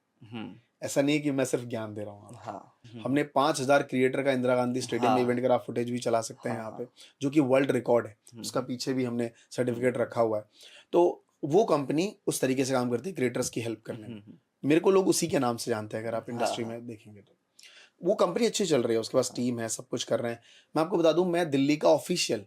ऐसा नहीं है कि मैं सिर्फ ज्ञान दे रहा हूँ। हमने 5,000 क्रिएटर का इंदिरा गांधी स्टेडियम में इवेंट करा, फुटेज भी चला सकते हैं यहाँ पे, जो कि वर्ल्ड रिकॉर्ड है, उसका पीछे भी हमने सर्टिफिकेट रखा हुआ है। तो वो कंपनी उस तरीके से काम करती है क्रिएटर्स की हेल्प करने में। मेरे को लोग उसी के नाम से जानते हैं, अगर आप इंडस्ट्री में देखेंगे तो वो कंपनी अच्छी चल रही है, उसके पास टीम है, सब कुछ कर रहे हैं। मैं आपको बता दूं, मैं दिल्ली का ऑफिशियल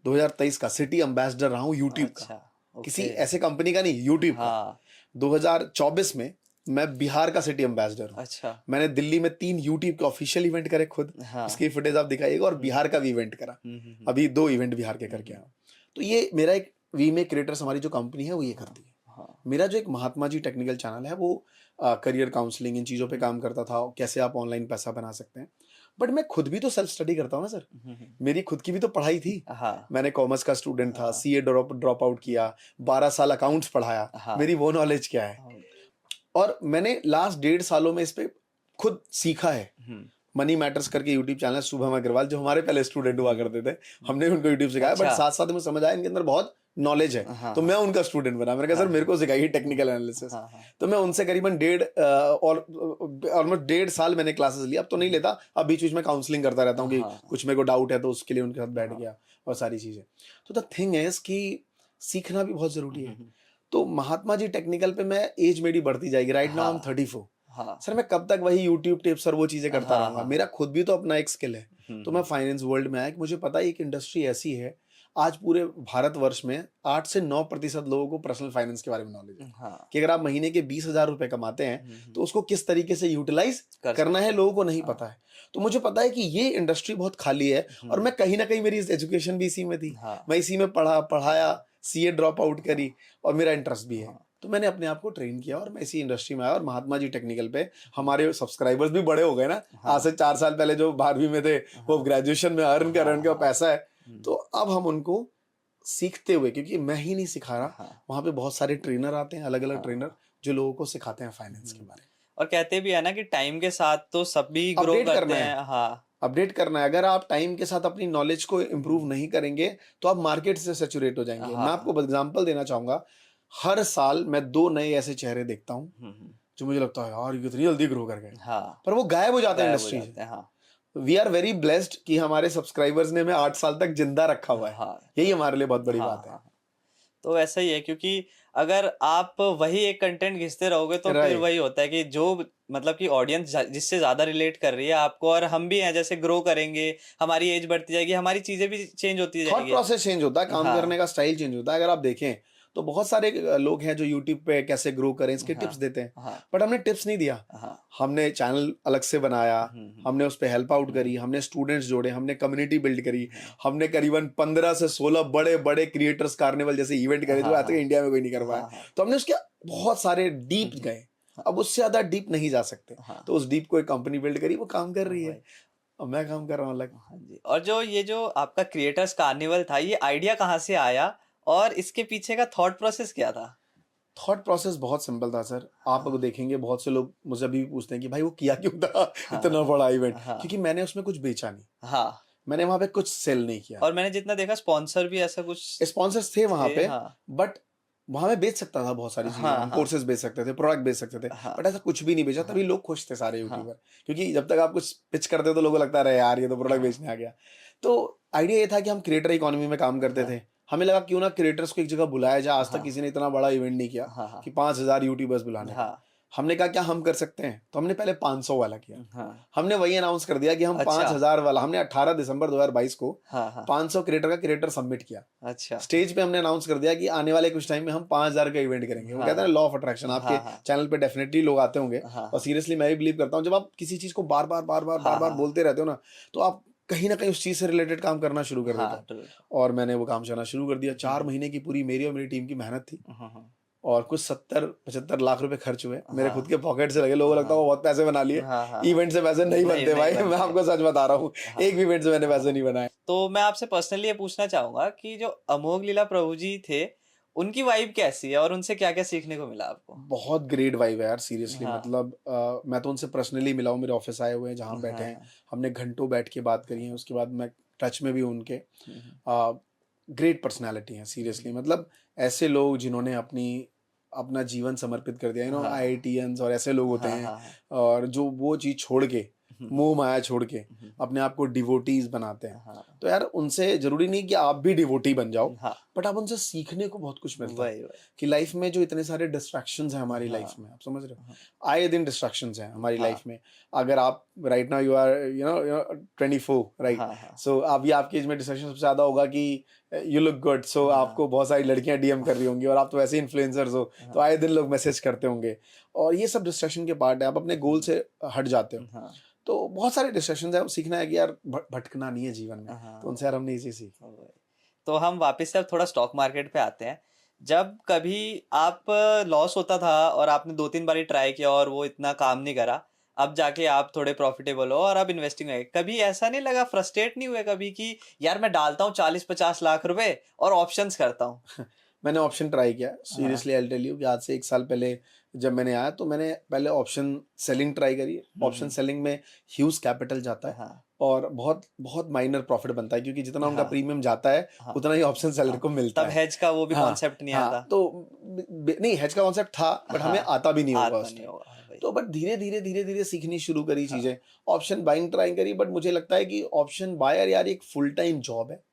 2023 का सिटी एम्बेसडर रहा हूँ यूट्यूब का, किसी ऐसे कंपनी का नहीं, यूट्यूब का। 2024 में मैं बिहार का सिटी एम्बेसडर हूँ। अच्छा। मैंने दिल्ली में 3 यूट्यूब के ऑफिशियल इवेंट करे खुद, उसकी फुटेज आप दिखाइएगा, और बिहार का भी इवेंट करा, अभी 2 इवेंट बिहार के करके आया। तो ये मेरा एक वी मेक क्रिएटर्स हमारी जो कंपनी है वो ये करती है। मेरा जो एक महात्मा जी टेक्निकल चैनल है वो करियर काउंसलिंग इन चीज़ों पे काम करता था, कैसे आप ऑनलाइन पैसा बना सकते हैं। बट मैं खुद भी तो सेल्फ स्टडी करता हूँ ना सर, मेरी खुद की भी तो पढ़ाई थी। मैंने कॉमर्स का स्टूडेंट था, CA ड्रॉप आउट किया, 12 साल अकाउंट्स पढ़ाया, मेरी वो नॉलेज क्या है। और मैंने लास्ट 1.5 सालों में इस पे खुद सीखा है। मनी मैटर्स करके यूट्यूब चैनल, शुभम अग्रवाल जो हमारे पहले स्टूडेंट हुआ करते थे, हमने उनको यूट्यूब सिखाया। बट साथ साथ में समझ आया इनके अंदर बहुत नॉलेज है, तो मैं उनका स्टूडेंट बना। मैंने कहा सर मेरे को सिखाइए टेक्निकल एनालिसिस। तो मैं उनसे करीबन ऑलमोस्ट 1.5 साल मैंने क्लासेस लिया। अब तो नहीं लेता, अब बीच बीच में काउंसलिंग करता रहता हूँ कि कुछ मेरे को डाउट है तो उसके लिए उनके साथ बैठ गया और सारी चीजें। तो द थिंग इज कि सीखना भी बहुत जरूरी है। तो महात्मा जी टेक्निकल पे मैं एज मेरी बढ़ती जाएगी, right now I am 34। Sir मैं कब तक वही यूट्यूब टिप्स और वो चीजें करता रहूंगा? मेरा खुद भी तो अपना एक स्किल है। तो मैं फाइनेंस वर्ल्ड में आया कि मुझे पता है एक इंडस्ट्री ऐसी है, आज पूरे भारतवर्ष में 8 से 9% लोगों को पर्सनल फाइनेंस के बारे में नॉलेज है कि अगर आप महीने के 20,000 रुपए कमाते हैं तो उसको किस तरीके से यूटिलाइज करना है, लोगों को नहीं पता है। तो मुझे पता है कि ये इंडस्ट्री बहुत खाली है, और मैं कहीं ना कहीं मेरी एजुकेशन भी इसी में थी, मैं इसी में पढ़ाया, CA ड्रॉप आउट करी, और मेरा इंटरेस्ट भी है। तो मैंने अपने आप को ट्रेन किया और मैं इसी इंडस्ट्री में आया। और महात्मा जी टेक्निकल पे हमारे सब्सक्राइबर्स भी बड़े हो गए ना। आज से 4 साल पहले जो 12वीं में थे वो ग्रेजुएशन में अर्न कर रहे, उनके पास पैसा है। तो अब हम उनको सीखते हुए, क्योंकि मैं ही नहीं सिखा रहा, वहाँ पे बहुत सारे ट्रेनर आते हैं, अलग अलग ट्रेनर जो लोगों को सिखाते हैं फाइनेंस के बारे में। और कहते भी है ना कि टाइम के साथ तो सभी ग्रो करते हैं। अपडेट करना है। अगर आप टाइम के साथ अपनी नॉलेज को इम्प्रूव नहीं करेंगे तो आप मार्केट से सैचुरेट हो जाएंगे। मैं हाँ। आपको एग्जांपल देना चाहूंगा, हर साल मैं 2 नए ऐसे चेहरे देखता हूँ जो मुझे लगता है यार ये इतनी जल्दी ग्रो कर गए, हाँ, पर वो गायब हो जाते हैं गायब हो इंडस्ट्री जाते से। हैं, हाँ। वी आर वेरी ब्लेस्ड कि हमारे सब्सक्राइबर्स ने हमें 8 साल तक जिंदा रखा हुआ है। हाँ। यही हमारे लिए बहुत बड़ी हाँ, बात है। हाँ। तो ऐसा ही है, क्योंकि अगर आप वही एक कंटेंट घिसते रहोगे तो फिर राइट। वही होता है कि जो मतलब कि ऑडियंस जिससे ज्यादा रिलेट कर रही है आपको, और हम भी हैं, जैसे ग्रो करेंगे, हमारी एज बढ़ती जाएगी, हमारी चीजें भी चेंज होती थॉट जाएगी। प्रोसेस चेंज होता है, काम हाँ। करने का स्टाइल चेंज होता है। अगर आप देखें तो बहुत सारे लोग हैं जो यूट्यूब पे कैसे ग्रो करें इसके हाँ। टिप्स देते हैं, हाँ। बट हमने टिप्स नहीं दिया। हाँ। हमने चैनल अलग से बनाया, हमने उस पर हेल्प आउट करी, हमने स्टूडेंट्स जोड़े, हमने कम्युनिटी बिल्ड करी, हमने करीबन 15 से 16 बड़े बड़े क्रिएटर्स कार्निवल जैसे इवेंट करे जो आज तक इंडिया में कोई नहीं कर पाया। तो हमने उसके बहुत सारे डीप गए, अब उससे ज्यादा डीप नहीं जा सकते। तो उस डीप को एक कंपनी बिल्ड करी, वो काम कर रही है, अब मैं काम कर रहा हूँ अलग। हाँ जी। और जो ये जो आपका क्रिएटर्स कार्निवल था, ये आइडिया कहाँ से आया और इसके पीछे का थॉट प्रोसेस क्या था? थॉट प्रोसेस बहुत सिंपल था सर। आप अगर देखेंगे बहुत से लोग मुझे अभी भी पूछते हैं कि भाई वो किया क्यों था इतना बड़ा इवेंट, क्योंकि मैंने उसमें कुछ बेचा नहीं। हाँ। मैंने वहां पे कुछ सेल नहीं किया। और मैंने जितना देखा स्पॉन्सर भी ऐसा कुछ स्पॉन्सर्स थे वहां पे, हाँ। बट वहां मैं बेच सकता था बहुत सारी चीजें। हाँ, हम हाँ। कोर्सेज बेच सकते थे, प्रोडक्ट बेच सकते थे, हाँ। बट ऐसा कुछ भी नहीं बेचा। तभी लोग खुश थे सारे यूट्यूबर, क्योंकि जब तक आप कुछ पिच करते हो तो लोगों को लगता है यार ये तो प्रोडक्ट बेचने आ गया। तो आइडिया ये था कि हम क्रिएटर इकोनॉमी में काम करते थे। हमें लगा क्यों ना क्रिएटर्स को एक जगह बुलाया जाए। आज तक किसी ने इतना बड़ा इवेंट नहीं किया कि 5000 यूट्यूबर्स बुलाने का। हमने कहा क्या हम कर सकते हैं, तो हमने पहले 500 वाला किया। हमने वही अनाउंस कर दिया कि हम 5000 वाला, हमने 18 दिसंबर 2022 को 500 क्रिएटर का क्रिएटर सबमिट किया। अच्छा। स्टेज पे हमने अनाउंस कर दिया कि आने वाले कुछ टाइम में हम 5000 का इवेंट करेंगे। वो कहते हैं लॉ ऑफ अट्रैक्शन, आपके चैनल पे डेफिनेटली लोग आते होंगे। और सीरियसली मैं भी बिलीव करता हूँ, जब आप किसी चीज को बार बार बोलते रहते हो ना, तो आप कहीं ना कहीं उस चीज से रिलेटेड काम करना शुरू कर देते हो। और मैंने वो काम करना शुरू कर दिया। 4 महीने की पूरी मेरी और मेरी टीम की मेहनत थी, और कुछ 70-75 लाख रुपए खर्च हुए मेरे खुद के पॉकेट से लगे। लोगों को लगता है वो बहुत पैसे बना लिए। इवेंट से पैसे नहीं बनते भाई, मैं आपको सच बता रहा हूँ, एक भी इवेंट से मैंने पैसे नहीं बनाए। तो मैं आपसे पर्सनली ये पूछना चाहूंगा कि जो अमोघ लीला प्रभु जी थे, उनकी वाइब कैसी है और उनसे क्या क्या सीखने को मिला आपको? बहुत ग्रेट वाइब है यार, सीरियसली। मतलब मैं तो उनसे पर्सनली मिला हूँ, मेरे ऑफिस आए हुए हैं जहाँ बैठे हैं, हमने घंटों बैठ के बात करी है। उसके बाद मैं टच में भी हूँ उनके। ग्रेट पर्सनैलिटी है सीरियसली। मतलब ऐसे लोग जिन्होंने अपना जीवन समर्पित कर दिया, IITians और ऐसे लोग होते हैं, और जो वो चीज छोड़ के, मोह माया छोड़ के अपने आप को डिवोटीज बनाते हैं। तो यार उनसे जरूरी नहीं कि आप भी डिवोटी बन जाओ, बट आप उनसे सीखने को बहुत कुछ मिलता है। कि लाइफ में जो इतने सारे डिस्ट्रैक्शंस हैं हमारी लाइफ में, आप समझ रहे हो, आए दिन डिस्ट्रैक्शंस हैं हमारी लाइफ में। अगर आप right now you are 24 right, so अभी आपकी एज में डिस्ट्रैक्शन सबसे ज्यादा होगा कि यू लुक गुड, सो आपको बहुत सारी लड़कियां डीएम कर रही होंगी, और आप तो वैसे इन्फ्लुएंसर्स हो, तो आए दिन लोग मैसेज करते होंगे, और ये सब डिस्ट्रैक्शन के पार्ट है। आप अपने गोल से हट जाते हो। तो बहुत सारे डिस्ट्रैक्शंस है, सीखना है कि यार भटकना नहीं है जीवन में। तो उनसे यार हमने इसी सीखा। तो हम वापस से अब थोड़ा स्टॉक मार्केट पे आते हैं। जब कभी आप लॉस होता था और आपने 2-3 बार ट्राई किया और वो इतना काम नहीं करा, अब जाके आप थोड़े प्रॉफिटेबल हो और अब इन्वेस्टिंग है, कभी ऐसा नहीं लगा, फ्रस्ट्रेट नहीं हुए कभी कि यार मैं डालता हूँ 40-50 लाख रुपए और ऑप्शंस करता हूँ? मैंने ऑप्शन ट्राई किया सीरियसली। आई टेल यू कि आज से 1 साल पहले जब मैंने आया तो मैंने पहले ऑप्शन सेलिंग ट्राई करी। ऑप्शन सेलिंग में ह्यूज कैपिटल जाता है, और बहुत बहुत माइनर प्रॉफिट बनता है, क्योंकि जितना उनका प्रीमियम जाता है उतना ही ऑप्शन सेलर को मिलता है। तब हेज का वो भी कॉन्सेप्ट नहीं आता। तो नहीं, हेज का कॉन्सेप्ट था, बट हमें आता भी नहीं होगा उस टाइम। तो बट धीरे धीरे सीखनी शुरू करी चीजें, ऑप्शन बाइंग ट्राई करी। बट मुझे लगता है कि ऑप्शन बायर यार एक फुल टाइम जॉब है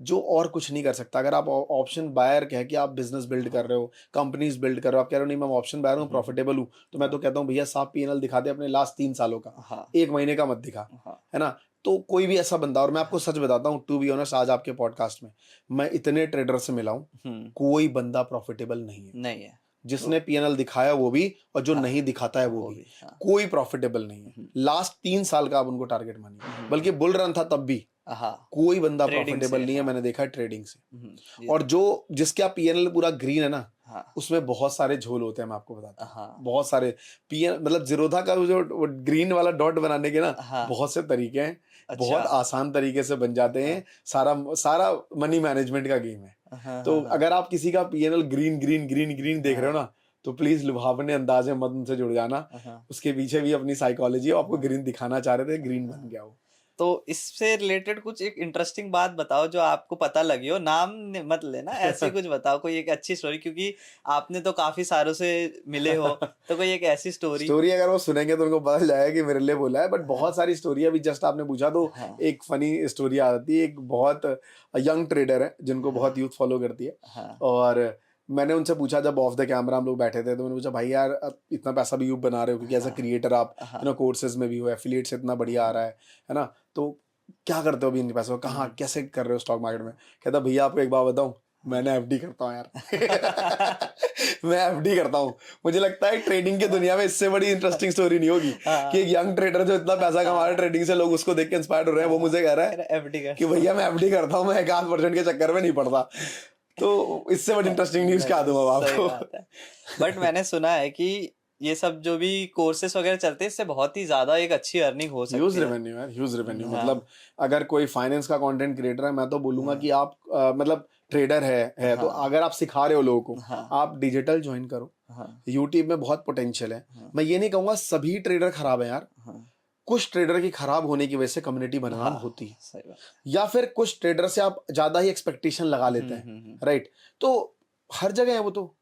जो और कुछ नहीं कर सकता। अगर आप ऑप्शन बायर कह के आप बिजनेस बिल्ड कर रहे हो, कंपनीज बिल्ड कर रहे हो, आप कह रहे हो नहीं मैं ऑप्शन बायर हूँ, प्रॉफिटेबल हूँ, तो मैं तो कहता हूँ भैया साफ P&L दिखा दे अपने लास्ट 3 सालों का, 1 महीने का मत दिखा, है ना। तो कोई भी ऐसा बंदा, और मैं आपको सच बताता हूँ, टू बी ऑनेस्ट, आज आपके पॉडकास्ट में मैं इतने ट्रेडर से मिला हूँ, कोई बंदा प्रॉफिटेबल नहीं है। जिसने P&L दिखाया वो भी, और जो नहीं दिखाता है वो भी, कोई प्रॉफिटेबल नहीं है। लास्ट 3 साल का आप उनको टारगेट मानिए, बल्कि बुल रन था तब भी कोई बंदा प्रॉफिटेबल नहीं है। मैंने देखा है ट्रेडिंग से। और जो जिसका P&L पूरा ग्रीन है ना, उसमें बहुत सारे झोल होते हैं। मैं आपको बताता हूँ, बहुत सारे P&L, मतलब जीरोधा का जो ग्रीन वाला डॉट बनाने के ना बहुत से तरीके हैं। बहुत आसान तरीके से बन जाते हैं। सारा मनी मैनेजमेंट का गेम है। तो अगर आप किसी का P&L ग्रीन देख रहे हो ना, तो प्लीज लुभावने अंदाजे मत उनसे जुड़ जाना। उसके पीछे भी अपनी साइकोलॉजी है, आपको ग्रीन दिखाना चाह रहे थे, ग्रीन बन गया वो। तो इससे रिलेटेड कुछ एक इंटरेस्टिंग बात बताओ जो आपको पता लगी हो, नाम मत लेना, ऐसे कुछ बताओ कोई एक अच्छी स्टोरी, क्योंकि आपने तो काफी सारों से मिले हो, तो कोई एक ऐसी स्टोरी। अगर वो सुनेंगे तो उनको पता चल जाएगा कि मेरे लिए बोला है, बट बहुत सारी स्टोरी अभी जस्ट आपने पूछा तो हाँ। एक फनी स्टोरी आ जाती है। एक बहुत यंग ट्रेडर है जिनको बहुत यूथ फॉलो करती है, हाँ। और मैंने उनसे पूछा जब ऑफ द कैमरा हम लोग बैठे थे, तो मैंने पूछा भाई यार अब इतना पैसा भी यूँ बना रहे हो, क्योंकि एज अ क्रिएटर आप कोर्सेज में भी हो, एफिलिएट से इतना बढ़िया आ रहा है ना, तो क्या करते हो अभी इन पैसों को, कहाँ कैसे कर रहे हो स्टॉक मार्केट में। कहता भैया आपको एक बात बताऊं, मैंने एफडी करता हूँ यार। मैं एफडी करता हूँ। मुझे लगता है ट्रेडिंग की दुनिया में इससे बड़ी इंटरेस्टिंग स्टोरी नहीं होगी कि एक यंग ट्रेडर जो इतना पैसा कमा रहा है ट्रेडिंग से, लोग उसको देख के इंस्पायर्ड हो रहे हैं, वो मुझे कह रहा है एफडी कि भैया मैं एफडी करता हूँ, मैं 1% के चक्कर में नहीं पड़ता। तो इससे बड़ी इंटरेस्टिंग न्यूज क्या दूं अब आपको। बट मैंने सुना है कि ये सब जो भी कोर्सेस वगैरह चलते हैं, इससे बहुत ही ज्यादा एक अच्छी अर्निंग हो सकती है। ह्यूज रेवेन्यू यार, ह्यूज रेवेन्यू। मतलब अगर कोई फाइनेंस का कंटेंट क्रिएटर है, मैं तो बोलूंगा कि आप मतलब ट्रेडर है तो अगर आप सिखा रहे हो लोगों को, आप डिजिटल ज्वाइन करो। यूट्यूब में बहुत पोटेंशियल है। मैं ये नहीं कहूंगा सभी ट्रेडर खराब है यार, कुछ ट्रेडर की खराब होने की वजह से कम्युनिटी बदनाम होती है, या फिर कुछ ट्रेडर से आप ज्यादा ही एक्सपेक्टेशन लगा लेते हैं, राइट। तो हर जगह है वो, तो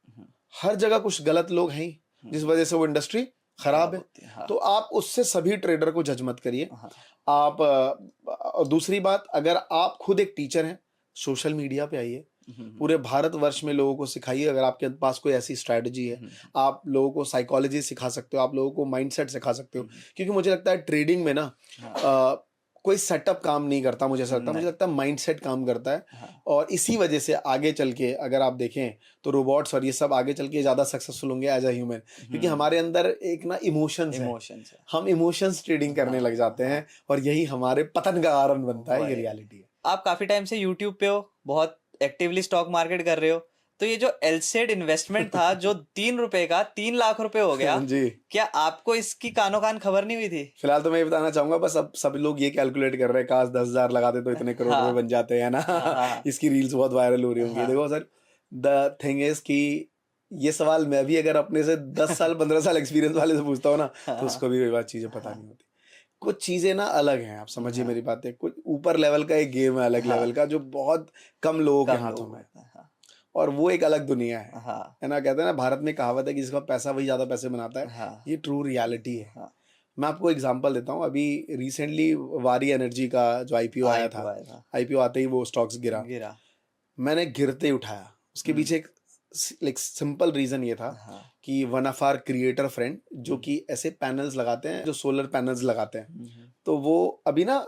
हर जगह कुछ गलत लोग हैं जिस वजह से वो इंडस्ट्री खराब है। तो आप उससे सभी ट्रेडर को जज मत करिए आप। दूसरी बात, अगर आप खुद एक टीचर हैं, सोशल मीडिया पे आइए, पूरे भारतवर्ष में लोगों को सिखाइए। अगर आपके पास कोई ऐसी स्ट्रैटेजी है, आप लोगों को साइकोलॉजी सिखा सकते हो, आप लोगों को माइंडसेट सिखा सकते हो, क्योंकि मुझे लगता है ट्रेडिंग में ना कोई सेटअप काम नहीं करता, मुझे लगता है माइंडसेट काम करता है। और इसी वजह से आगे चल के अगर आप देखें तो रोबोट्स और ये सब आगे चल के ज्यादा सक्सेसफुल होंगे एज अ ह्यूमन, क्योंकि हमारे अंदर एक ना इमोशंस है, हम इमोशंस ट्रेडिंग करने लग जाते हैं, और यही हमारे पतन का कारण बनता है। ये रियलिटी है। आप काफी टाइम से यूट्यूब पे हो, बहुत एक्टिवली स्टॉक मार्केट कर रहे हो, तो ये जो एलसेड इन्वेस्टमेंट था जो 3 रुपए का 3 लाख रुपए हो गया जी, क्या आपको इसकी कानो कान खबर नहीं हुई थी? फिलहाल तो मैं ये बताना चाहूंगा, बस अब सब लोग ये कैलकुलेट कर रहे हैं, काश 10,000 लगाते तो इतने करोड़ रुपए बन जाते हैं ना। इसकी रील्स बहुत वायरल हो रही होंगी। देखो सर, द थिंग इज कि ये सवाल मैं भी अगर अपने से 10 साल 15 साल एक्सपीरियंस वाले से पूछता हूँ ना, तो उसको भी ये बात चीजें पता नहीं होती। कुछ चीजें ना अलग हैं, आप समझिए मेरी बातें। कुछ ऊपर लेवल का एक गेम है, अलग लेवल का, जो बहुत कम लोगों के हाथों में, और वो एक अलग दुनिया है ना। कहते हैं ना, भारत में कहावत है कि जिसका पैसा वही ज्यादा पैसे बनाता है। ये ट्रू रियलिटी है। मैं आपको एग्जांपल देता हूँ। अभी रिसेंटली वारी एनर्जी का जो आईपीओ आया था, आईपीओ आते ही वो स्टॉक्स गिरा। मैंने गिरते ही उठाया। उसके पीछे एक सिंपल रीजन ये था कि one of our creator friend, जो कि ऐसे पैनल्स लगाते हैं, जो सोलर पैनल्स लगाते हैं, तो वो अभी ना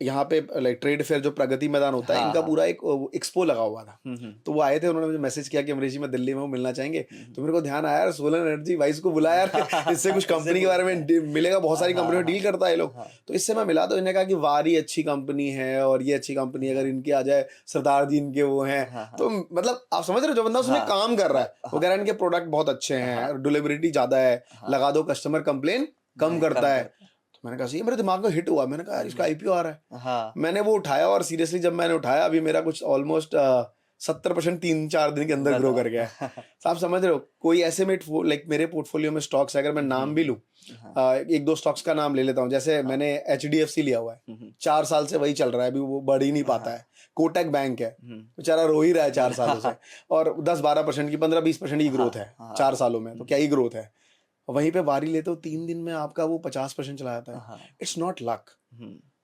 यहाँ पे लाइक ट्रेड फेयर जो प्रगति मैदान होता है, इनका पूरा एक एक्सपो लगा हुआ था। तो वो आए थे, उन्होंने मुझे मैसेज किया कि अमरीश जी मैं दिल्ली में हूँ, मिलना चाहेंगे। तो मेरे को ध्यान आया यार, सोलर एनर्जी वाइस को बुलाया यार, इससे कुछ कंपनी के बारे में मिलेगा। बहुत सारी कंपनी में डील करता है लोग। तो इससे मैं मिला, तो इन्होंने कहा कि वारी अच्छी कंपनी है और ये अच्छी कंपनी, अगर इनके आ जाए, सरदार जी इनके वो हैं। तो मतलब आप समझ रहे हो, जो बंदा उसमें काम कर रहा है, वो कह रहा है इनके प्रोडक्ट बहुत अच्छे हैं, डिलीवरेबिलिटी ज्यादा है, लगा दो, कस्टमर कंप्लेन कम करता है। मैंने कहा सही, मेरे दिमाग में हिट हुआ। मैंने कहा यार इसका आईपीओ आ रहा है। मैंने वो उठाया, और सीरियसली जब मैंने उठाया, अभी मेरा कुछ ऑलमोस्ट 70% 3-4 दिन के अंदर ग्रो कर गया है। तो आप समझ रहे हो, कोई ऐसे में लाइक मेरे पोर्टफोलियो में स्टॉक्स, अगर मैं नाम भी लूं, 1-2 स्टॉक्स का नाम ले लेता हूँ। जैसे मैंने HDFC लिया हुआ है, 4 साल से वही चल रहा है, अभी वो बढ़ ही नहीं पाता है। कोटक बैंक है, बेचारा रो ही रहा है 4 सालों से, और 10-12% की 15-20% की ग्रोथ है 4 सालों में। तो क्या ही ग्रोथ है। वहीं पे वारी लेते हो, 3 दिन में आपका वो 50% चला जाता है। इट्स नॉट लक,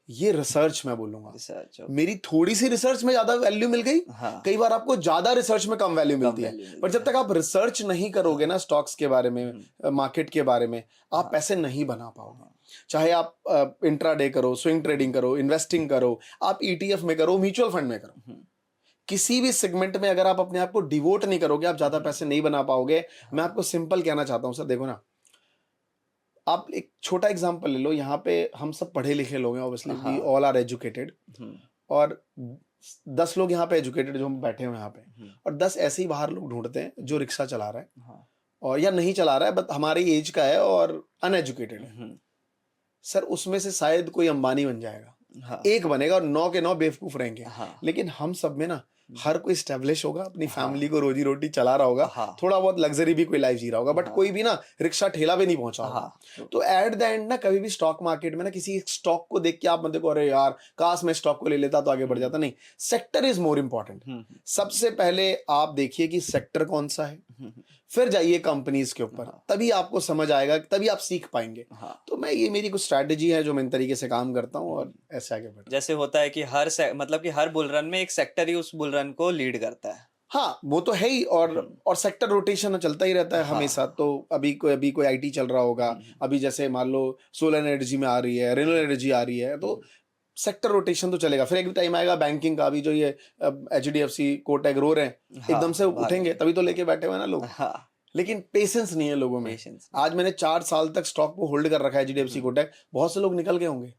ये रिसर्च मैं बोलूंगा। मेरी थोड़ी सी रिसर्च में ज्यादा वैल्यू मिल गई। कई बार आपको ज्यादा रिसर्च में कम वैल्यू मिलती है। पर जब तक आप रिसर्च नहीं करोगे ना स्टॉक्स के बारे में, मार्केट के बारे में, आप पैसे नहीं बना पाओगे। चाहे आप इंट्राडे करो, स्विंग ट्रेडिंग करो, इन्वेस्टिंग करो, आप ETF में करो, म्यूचुअल फंड में करो, किसी भी सेगमेंट में अगर आप अपने आप को डिवोट नहीं करोगे, आप ज्यादा पैसे नहीं बना पाओगे। मैं आपको सिंपल कहना चाहता हूँ सर, देखो ना, आप एक छोटा एग्जांपल ले लो। यहाँ पे हम सब पढ़े लिखे लोग हैं, obviously we all are educated, और 10 लोग यहाँ पे एजुकेटेड जो हम बैठे हुए यहाँ पे, और 10 ऐसे ही बाहर लोग ढूंढते हैं जो रिक्शा चला रहा है और या नहीं चला रहा है, बट हमारी एज का है और अनएजुकेटेड है। सर उसमें से शायद कोई अंबानी बन जाएगा, एक बनेगा, और 9 के 9 बेवकूफ रहेंगे। लेकिन हम सब में ना हर कोई स्टेब्लिश होगा, अपनी फैमिली को रोजी रोटी चला रहा होगा, थोड़ा बहुत लग्जरी भी कोई लाइफ जी रहा होगा, बट कोई भी ना रिक्शा ठेला पे नहीं पहुंचा होगा। तो एट द एंड ना कभी भी स्टॉक मार्केट में ना किसी स्टॉक को देख के आप मत देखो अरे यार काश मैं स्टॉक को ले लेता तो आगे बढ़ जाता, नहीं, सेक्टर इज मोर इंपॉर्टेंट। सबसे पहले आप देखिए कि सेक्टर कौन सा है, फिर जाइए कंपनीज के ऊपर, तभी आपको समझ आएगा, तभी आप सीख पाएंगे। तो मैं ये मेरी कुछ स्ट्रैटेजी है जो मैं इन तरीके से काम करता हूँ और ऐसे आगे बढ़ता हूँ। जैसे होता है कि मतलब कि हर बुल रन में एक सेक्टर ही उस बुल रन को लीड करता है। हाँ वो तो है ही, और सेक्टर रोटेशन चलता ही रहता है हमेशा। तो अभी कोई आईटी चल रहा होगा, अभी जैसे मान लो सोलर एनर्जी में आ रही है, रिन्यूएबल एनर्जी आ रही है, तो सेक्टर रोटेशन तो चलेगा। फिर एक टाइम आएगा बैंकिंग का, अभी जो ये HDFC कोटक रो रहे हैं, एकदम से उठेंगे, तभी तो लेके बैठे हुए ना लोग। लेकिन पेशेंस नहीं है लोगों में। आज मैंने 4 साल तक स्टॉक को होल्ड कर रखा है HDFC कोटक, बहुत से लोग निकल गए होंगे।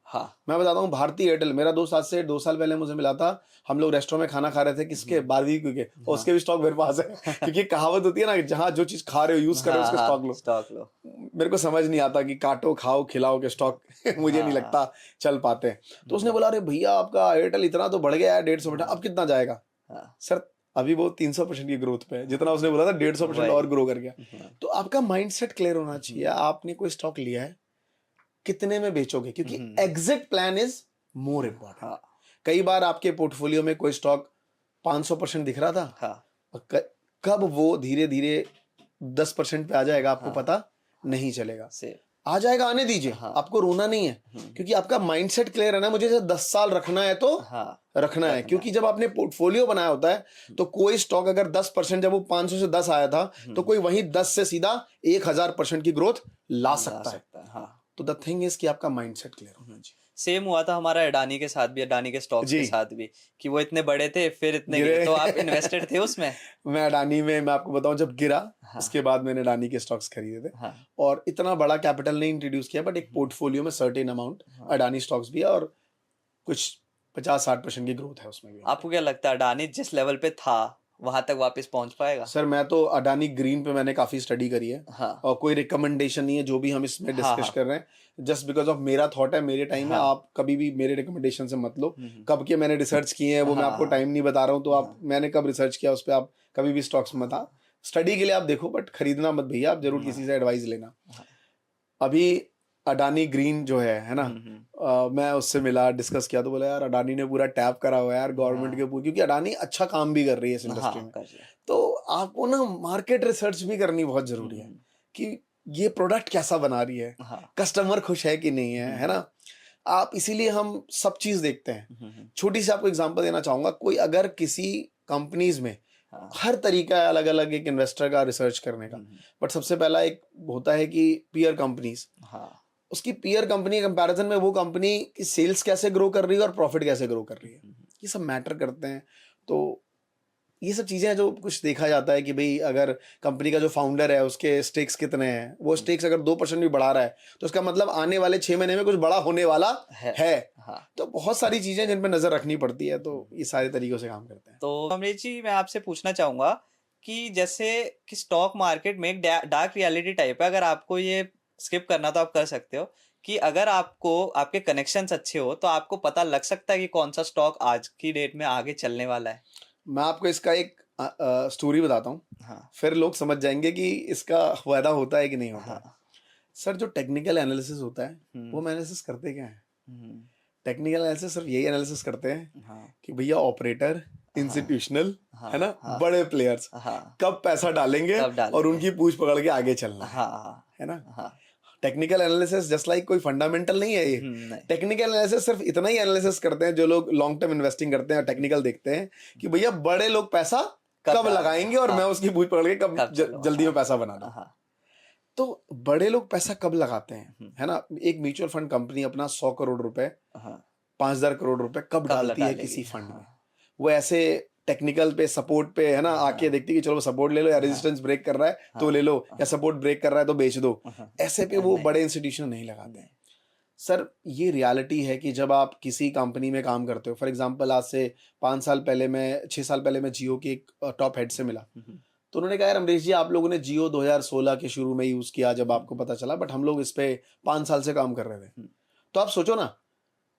मैं बताता हूँ, भारती एयरटेल, मेरा दोस्त आज से 2 साल पहले मुझे मिला था, हम लोग रेस्टोरेंट में खाना खा रहे थे, किसके, बारहवीं के, और उसके भी स्टॉक मेरे पास है। क्योंकि कहावत होती है ना, जहाँ जो चीज खा रहे हो यूज कर रहे हो उसके स्टॉक लो। मेरे को समझ नहीं आता कि काटो खाओ खिलाओ के स्टॉक मुझे नहीं लगता चल पाते हैं। तो उसने बोला अरे भैया आपका एयरटेल इतना तो बढ़ गया है 150%, अब कितना जाएगा? सर अभी वो 300% की ग्रोथ पे है, जितना उसने बोला था 150% और ग्रो कर गया। तो आपका माइंडसेट क्लियर होना चाहिए। आपने कोई स्टॉक लिया है, कितने में बेचोगे, क्योंकि exit plan is more important. कई बार आपके पोर्टफोलियो में कोई स्टॉक 500% दिख रहा था, कब वो धीरे धीरे 10% पे आ जाएगा आपको पता नहीं चलेगा। आ जाएगा, आने दीजिए, आपको रोना नहीं है, क्योंकि आपका माइंडसेट क्लियर है ना, मुझे 10 साल रखना है तो रखना है। क्योंकि जब आपने पोर्टफोलियो बनाया होता है तो कोई स्टॉक अगर 10%, जब वो 500 से 10 आया था, तो कोई वही 10 से सीधा 1000% की ग्रोथ ला सकता है। तो द थिंग इज कि आपका माइंडसेट क्लियर होना चाहिए। सेम हुआ था हमारा अडानी के साथ भी, अडानी के स्टॉक्स के साथ भी, कि वो इतने बड़े थे फिर इतने गिरे। तो आप इन्वेस्टेड थे उसमें? मैं अडानी में, मैं आपको बताऊं, जब गिरा उसके बाद मैंने अडानी के स्टॉक्स खरीदे थे। और इतना बड़ा कैपिटल नहीं इंट्रोड्यूस किया, बट एक पोर्टफोलियो में सर्टेन अमाउंट अडानी स्टॉक्स भी है, और कुछ 50-60% की ग्रोथ है उसमें भी। आपको क्या लगता है अडानी जिस लेवल पे था वहां तक वापस पहुंच पाएगा? सर मैं तो अडानी ग्रीन पे मैंने काफी स्टडी करी है। और कोई रिकमेंडेशन नहीं है, जो भी हम इसमें डिस्कस कर रहे हैं जस्ट बिकॉज ऑफ मेरा थॉट है, मेरे टाइम में। आप कभी भी मेरे रिकमेंडेशन से मत लो। कब के मैंने रिसर्च किए हैं वो मैं आपको टाइम नहीं बता रहा हूँ, तो आप मैंने कब रिसर्च किया उस पर आप कभी भी स्टॉक्स मत आ, स्टडी के लिए आप देखो, बट खरीदना मत भैया, आप जरूर किसी से एडवाइस लेना। अभी अडानी ग्रीन जो है ना, मैं उससे मिला, डिस्कस किया, तो बोला यार अडानी ने पूरा टैप करा हुआ है यार गवर्नमेंट के ऊपर, क्योंकि अडानी अच्छा काम भी कर रही है इस इंडस्ट्री में। तो आपको ना मार्केट रिसर्च भी करनी बहुत जरूरी है कि ये प्रोडक्ट कैसा बना रही है, कस्टमर खुश है कि नहीं है ना। आप इसीलिए हम सब चीज देखते हैं। छोटी सी आपको एग्जांपल देना चाहूंगा, कोई अगर किसी कंपनीज में हर तरीका है अलग अलग एक इन्वेस्टर का रिसर्च करने का, बट सबसे पहला एक होता है कि पीयर कंपनीज, उसकी पीयर कंपनी कंपैरिजन में वो कंपनी की सेल्स कैसे ग्रो कर रही है और प्रॉफिट कैसे ग्रो कर रही है, ये सब मैटर करते हैं। तो ये सब चीजें हैं जो कुछ देखा जाता है कि भाई अगर कंपनी का जो फाउंडर है उसके स्टेक्स कितने हैं, वो स्टेक्स अगर 2% भी बढ़ा रहा है तो उसका मतलब आने वाले 6 महीने में कुछ बड़ा होने वाला है। तो बहुत सारी चीजें जिन पर नजर रखनी पड़ती है, तो ये सारे तरीकों से काम करते हैं। तो अमरीश जी मैं आपसे पूछना चाहूंगा कि जैसे कि स्टॉक मार्केट में एक डार्क रियलिटी टाइप है, अगर आपको ये स्किप करना तो आप कर सकते हो, कि अगर आपको आपके कनेक्शंस अच्छे हो तो आपको पता लग सकता है कि कौन सा स्टॉक आज की डेट में आगे चलने वाला है। मैं आपको इसका एक स्टोरी बताता हूँ, फिर लोग समझ जाएंगे कि इसका फायदा होता है कि नहीं होता। सर जो टेक्निकल एनालिसिस होता है वो एनालिसिस करते क्या है? टेक्निकल एनालिसिस सिर्फ यही एनालिसिस करते हैं कि भैया ऑपरेटर, इंस्टीट्यूशनल है ना, बड़े प्लेयर्स कब पैसा डालेंगे और उनकी पूछ पकड़ के आगे चलना है ना। टेक्निकल एनालिसिस जस्ट लाइक कोई फंडामेंटल नहीं है ये। टेक्निकल एनालिसिस सिर्फ इतना ही एनालिसिस करते हैं जो लोग लॉन्ग टर्म इन्वेस्टिंग करते हैं और टेक्निकल देखते हैं कि भैया बड़े लोग पैसा कब लगाएंगे और मैं उसकी पूछ पकड़ के कब जल्दी में पैसा बना दूं। तो बड़े लोग पैसा कब लगाते हैं, है ना। एक म्यूचुअल फंड कंपनी अपना 100 करोड़ रुपए 5000 करोड़ रुपए कब डालती है किसी फंड में, वो ऐसे टेक्निकल पे सपोर्ट पे है ना आके देखती कि चलो सपोर्ट ले लो, या रेजिस्टेंस ब्रेक कर रहा है तो ले लो, या सपोर्ट ब्रेक कर रहा है तो बेच दो, ऐसे पे वो बड़े इंस्टीट्यूशन नहीं लगाते हैं। सर ये रियलिटी है कि जब आप किसी कंपनी में काम करते हो, फॉर एग्जांपल आज से 6 साल पहले मैं जियो के एक टॉप हेड से मिला, तो उन्होंने कहा यार अमरीश जी आप लोगों ने जियो 2016 के शुरू में यूज किया जब आपको पता चला, बट हम लोग इस पे 5 साल से काम कर रहे थे। तो आप सोचो ना,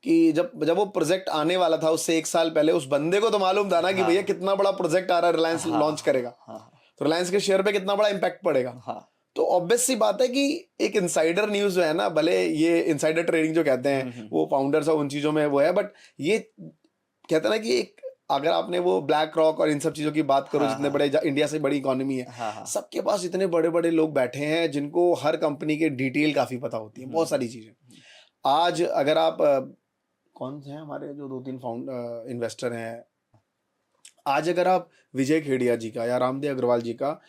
कि जब वो प्रोजेक्ट आने वाला था उससे 1 साल पहले उस बंदे को तो मालूम था ना कि भैया कितना बड़ा प्रोजेक्ट आ रहा है, रिलायंस लॉन्च करेगा, तो रिलायंस के शेयर पे कितना बड़ा इम्पैक्ट पड़ेगा। तो ऑब्वियस सी बात है कि एक इनसाइडर न्यूज जो है ना, भले ये इनसाइडर ट्रेडिंग जो कहते हैं वो फाउंडर्स और उन चीजों में वो है, बट ये कहते हैं ना कि एक अगर आपने वो ब्लैक रॉक और इन सब चीजों की बात करो, जितने बड़े इंडिया से बड़ी इकोनॉमी है, सबके पास इतने बड़े बड़े लोग बैठे हैं जिनको हर कंपनी के डिटेल काफी पता होती है, बहुत सारी चीजें। आज अगर आप कौन से हैं हमारे जो 2-3 इन्वेस्टर हैं, आज अगर आप विजय खेड़िया जी का या रामदेव अग्रवाल जी का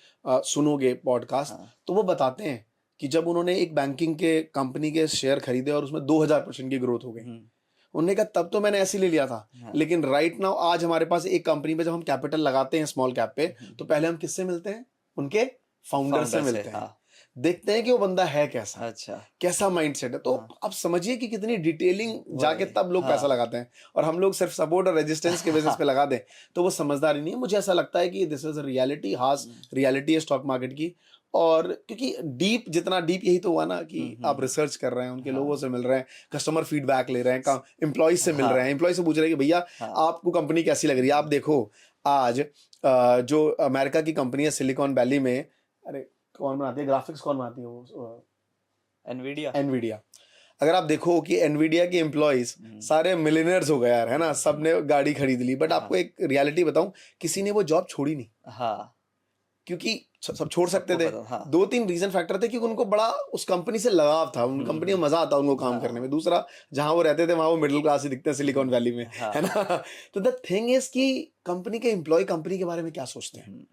सुनोगे पॉडकास्ट, तो वो बताते हैं कि जब उन्होंने एक बैंकिंग के कंपनी के शेयर खरीदे और उसमें 2000% की ग्रोथ हो गई, उन्होंने कहा तब तो मैंने ऐसे ले लिया था, लेकिन राइट नाउ आज हमारे पास एक कंपनी पे जब हम कैपिटल लगाते हैं स्मॉल कैप पे, तो पहले हम किससे मिलते हैं? उनके फाउंडर से मिलते हैं, देखते हैं कि वो बंदा है कैसा, अच्छा कैसा माइंडसेट है। तो आप समझिए कि कितनी डिटेलिंग जाके तब लोग पैसा लगाते हैं, और हम लोग सिर्फ सपोर्ट और रेजिस्टेंस के बेसिस पे लगा दें तो वो समझदारी नहीं है। मुझे ऐसा लगता है कि this is reality, harsh reality है स्टॉक मार्केट की। और क्योंकि डीप, जितना डीप यही तो हुआ ना कि आप रिसर्च कर रहे हैं, उनके लोगों से मिल रहे हैं, कस्टमर फीडबैक ले रहे हैं, एम्प्लॉय से मिल रहे हैं, एम्प्लॉय से पूछ रहे हैं कि भैया आपको कंपनी कैसी लग रही है। आप देखो आज जो अमेरिका की कंपनी है सिलिकॉन वैली में, अरे कौन बनाती है ग्राफिक्स, कौन बनाती है वो? एनवीडिया। अगर आप देखो कि एनवीडिया के एम्प्लॉइज सारे मिलियनर्स हो गए यार, है ना, सबने गाड़ी खरीद ली, बट आपको एक रियलिटी बताऊं, किसी ने वो जॉब छोड़ी नहीं। क्योंकि सब छोड़ सकते थे। 2-3 रीजन फैक्टर थे, क्योंकि उनको बड़ा उस कंपनी से लगाव था, उन कंपनी में मजा आता उनको काम करने में। दूसरा, जहां वो रहते थे वहां वो मिडिल क्लास ही दिखते हैं सिलिकॉन वैली में, है ना। तो द थिंग इज कि कंपनी के एम्प्लॉय कंपनी के बारे में क्या सोचते हैं।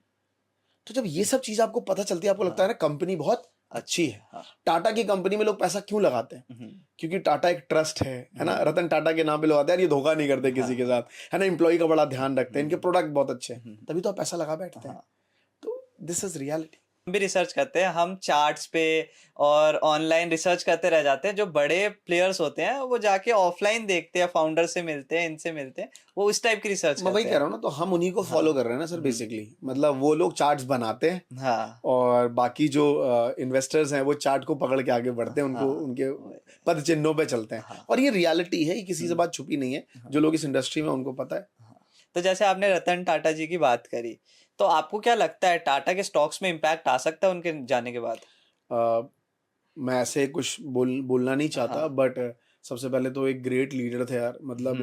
तो जब ये सब चीज आपको पता चलती है, आपको लगता है ना कंपनी बहुत अच्छी है। टाटा की कंपनी में लोग पैसा क्यों लगाते हैं? क्योंकि टाटा एक ट्रस्ट है ना, रतन टाटा के नाम पे लोग आते हैं, यार ये धोखा नहीं करते किसी के साथ, है ना, एम्प्लॉय का बड़ा ध्यान रखते हैं, इनके प्रोडक्ट बहुत अच्छे हैं, तभी तो आप पैसा लगा बैठते हैं। तो दिस इज रियलिटी। हम भी रिसर्च करते हैं, हम चार्ट्स पे और ऑनलाइन रिसर्च करते रह जाते हैं। जो बड़े प्लेयर्स होते हैं वो जाके ऑफलाइन देखते हैं, फाउंडर से मिलते हैं, इन्से मिलते हैं, वो उस टाइप की रिसर्च मैं वही कह रहा हूँ ना, तो हम उन्हीं को फॉलो कर रहे हैं ना सर, बेसिकली। मतलब वो लोग चार्ट्स बनाते हैं, और बाकी जो इन्वेस्टर्स हैं वो चार्ट को पकड़ के आगे बढ़ते हैं, उनको उनके पद चिन्हों पे चलते हैं। और ये रियलिटी है, किसी से बात छुपी नहीं है, जो लोग इस इंडस्ट्री में उनको पता है। तो जैसे आपने रतन टाटा जी की बात करी, तो आपको क्या लगता है टाटा के स्टॉक्स में इम्पैक्ट आ सकता है उनके जाने के बाद? मैं ऐसे कुछ बोलना नहीं चाहता, बट सबसे पहले तो एक ग्रेट लीडर थे यार। मतलब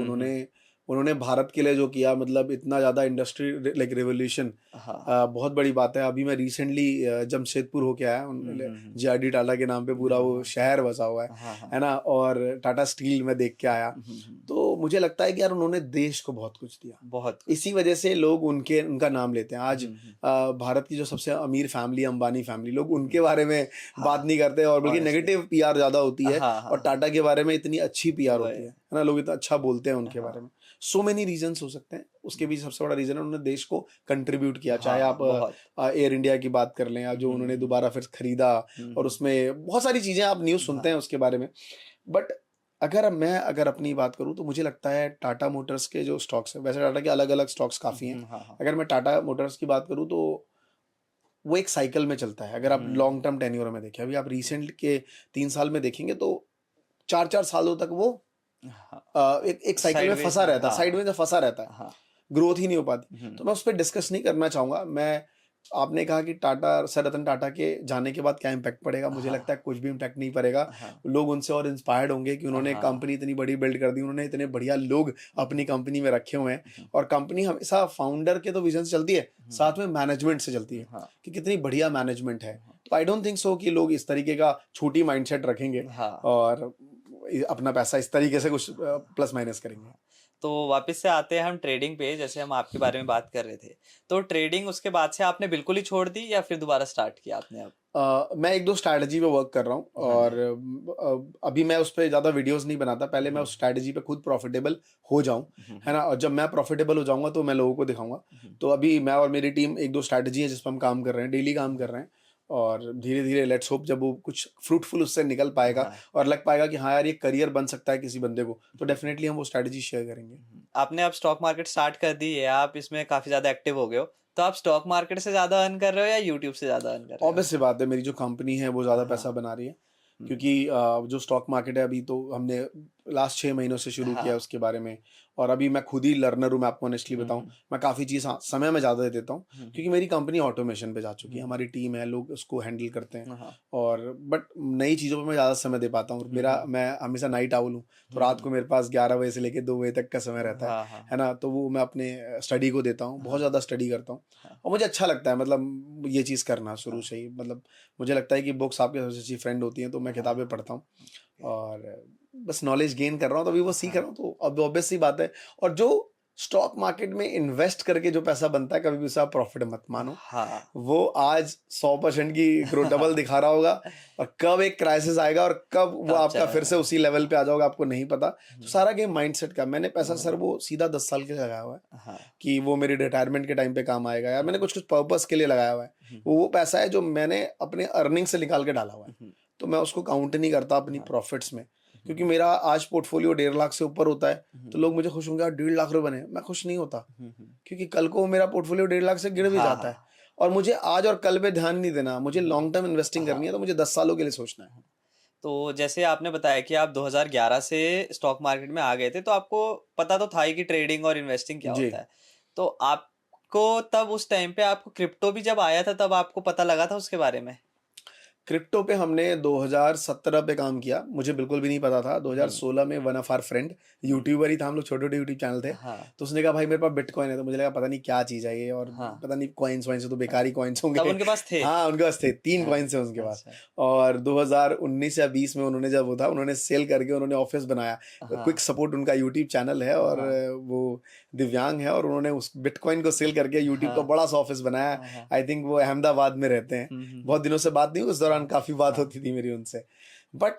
उन्होंने भारत के लिए जो किया, मतलब इतना ज़्यादा इंडस्ट्री लाइक रेवोल्यूशन, बहुत बड़ी बात है। अभी मैं रिसेंटली जमशेदपुर होके आया, JRD टाटा के नाम पे पूरा वो शहर बसा हुआ है ना, और टाटा स्टील में देख के आया। तो मुझे लगता है कि यार उन्होंने देश को बहुत कुछ दिया, बहुत। इसी वजह से लोग उनका नाम लेते हैं। आज भारत की जो सबसे अमीर फैमिली, अंबानी फैमिली, लोग उनके बारे में बात नहीं करते, और बल्कि नेगेटिव PR ज़्यादा होती है, और टाटा के बारे में इतनी अच्छी PR होती है ना, लोग इतना अच्छा बोलते हैं उनके बारे में। सो मेनी रीजंस हो सकते हैं, उसके भी सबसे बड़ा रीजन है उन्होंने देश को कंट्रीब्यूट किया। चाहे आप एयर इंडिया की बात कर लें, या जो उन्होंने दोबारा फिर खरीदा, और उसमें बहुत सारी चीजें आप न्यूज़ सुनते हैं उसके बारे में। बट अगर अपनी बात करूं, तो मुझे लगता है टाटा मोटर्स के जो स्टॉक्स है, वैसे टाटा के अलग अलग स्टॉक्स काफी हैं, अगर मैं टाटा मोटर्स की बात करूं तो वो एक साइकिल में चलता है। अगर आप लॉन्ग टर्म टेन्योर में देखें, अभी आप रिसेंट के 3 साल में देखेंगे तो 4-4 सालों तक वो एक साइकिल में फंसा रहता है, साइड में फंसा रहता है, ग्रोथ ही नहीं हो पाती। तो मैं उस पर डिस्कस नहीं करना चाहूंगा। आपने कहा कि सर रतन टाटा के जाने के बाद क्या इम्पैक्ट पड़ेगा, मुझे लगता है कुछ भी इम्पैक्ट नहीं पड़ेगा। लोग उनसे और इंस्पायर्ड होंगे कि उन्होंने कंपनी इतनी बड़ी बिल्ड कर दी, उन्होंने इतने बढ़िया लोग अपनी कंपनी में रखे हुए हैं, और कंपनी हमेशा फाउंडर के तो विजन से चलती है, साथ में मैनेजमेंट से चलती है कि कितनी बढ़िया मैनेजमेंट है। तो आई डोंट थिंक सो कि लोग इस तरीके का छोटी माइंडसेट रखेंगे और अपना पैसा इस तरीके से कुछ प्लस माइनस करेंगे। तो वापस से आते हैं हम ट्रेडिंग पे, जैसे हम आपके बारे में बात कर रहे थे, तो ट्रेडिंग उसके बाद से आपने बिल्कुल ही छोड़ दी या फिर दोबारा स्टार्ट किया आपने? अब मैं 1-2 स्ट्रैटेजी पे वर्क कर रहा हूँ, और अभी मैं उस पर ज़्यादा वीडियोस नहीं बनाता। पहले मैं उस स्ट्रैटेजी पे खुद प्रॉफिटेबल हो जाऊँ, है ना, और जब मैं प्रॉफिटेबल हो जाऊँगा तो मैं लोगों को दिखाऊंगा। तो अभी मैं और मेरी टीम 1-2 स्ट्रैटेजी है जिस पर हम काम कर रहे हैं, डेली काम कर रहे हैं, और धीरे धीरे लेट्स होप जब वो कुछ फ्रूटफुल उससे निकल पाएगा और लग पाएगा कि हाँ यार ये करियर बन सकता है किसी बंदे को, तो डेफिनेटली हम वो स्ट्रैटेजी शेयर करेंगे। आपने अब स्टॉक मार्केट स्टार्ट कर दी है, आप इसमें काफी ज्यादा एक्टिव हो गए हो, तो आप स्टॉक मार्केट से ज्यादा अर्न कर रहे हो या यूट्यूब से ज्यादा अर्न कर रहे हो? ऑब्वियस सी बात है, मेरी जो कंपनी है वो ज्यादा पैसा बना रही है, क्योंकि जो स्टॉक मार्केट है अभी तो हमने लास्ट 6 महीनों से शुरू किया उसके बारे में। और अभी मैं खुद ही लर्नर हूँ, मैं आपको ऑनेस्टली बताऊँ, मैं काफ़ी चीज़ समय में ज़्यादा दे देता हूँ क्योंकि मेरी कंपनी ऑटोमेशन पे जा चुकी है, हमारी टीम है, लोग उसको हैंडल करते हैं। और बट नई चीज़ों पे मैं ज़्यादा समय दे पाता हूँ। मैं हमेशा नाइट आउल हूँ, तो रात को मेरे पास 11 बजे से लेकर 2 बजे तक का समय रहता है ना, तो वो मैं अपने स्टडी को देता हूँ, बहुत ज़्यादा स्टडी करता हूँ और मुझे अच्छा लगता है, मतलब ये चीज़ करना शुरू से ही। मतलब मुझे लगता है कि बुक्स आपकी सबसे अच्छी फ्रेंड होती हैं, तो मैं किताबें पढ़ता हूँ और बस नॉलेज गेन कर रहा हूँ, तो अभी वो सीख रहा हूँ, तो अब ऑब्वियस सी बात है। और जो स्टॉक मार्केट में इन्वेस्ट करके जो पैसा बनता है, कभी भी उसे आप प्रॉफिट मत मानो। वो आज 100% की ग्रोथ डबल दिखा रहा होगा और कब एक क्राइसिस आएगा और कब वो आपका फिर से उसी लेवल पे आ जाओगा, आपको नहीं पता। तो सारा गेम माइंडसेट का। मैंने पैसा सर वो सीधा 10 साल के लिए लगाया हुआ है कि वो मेरी रिटायरमेंट के टाइम पे काम आएगा, या मैंने कुछ कुछ पर्पस के लिए लगाया हुआ है। वो पैसा है जो मैंने अपने अर्निंग से निकाल के डाला हुआ है, तो मैं उसको काउंट नहीं करता अपनी प्रॉफिट्स में। क्योंकि मेरा आज पोर्टफोलियो 1.5 लाख से ऊपर होता है तो लोग मुझे खुश होंगे, 1.5 लाख रुपए बने, मैं खुश नहीं होता क्योंकि कल को मेरा पोर्टफोलियो 1.5 लाख से गिर भी जाता है। और मुझे आज और कल पे ध्यान नहीं देना, मुझे लॉन्ग टर्म इन्वेस्टिंग करनी है, तो मुझे 10 सालों के लिए सोचना है। तो जैसे आपने बताया कि आप 2011 से स्टॉक मार्केट में आ गए थे, तो आपको पता तो था ही कि ट्रेडिंग और इन्वेस्टिंग क्या होता है। तो आपको तब उस टाइम पे आपको क्रिप्टो भी जब आया था, तब आपको पता लगा था उसके बारे में? क्रिप्टो पे हमने 2017 पे काम किया, मुझे बिल्कुल भी नहीं पता था। 2016 में one of our friend, youtuber ही था, हम लोग छोटे-छोटे यूट्यूब चैनल थे, तो उसने कहा भाई मेरे पास बिटकॉइन है, तो मुझे लगा पता नहीं क्या चीज़ है ये, और पता नहीं कॉइन्स वाइन्स तो बेकार ही कॉइन्स होंगे। तब उनके पास थे? हाँ, उनके पास थे, 3 कॉइन्स हैं उनके पास। और 2019 या 20 में उन्होंने जब वो था, उन्होंने सेल करके उन्होंने ऑफिस बनाया। क्विक सपोर्ट उनका यूट्यूब चैनल है और वो दिव्यांग है, और उन्होंने उस बिटकॉइन को सेल करके यूट्यूब का बड़ा सा ऑफिस बनाया। आई थिंक वो अहमदाबाद में रहते हैं। बहुत दिनों से बात नहीं, उस दौरान काफ़ी बात होती थी मेरी उनसे। बट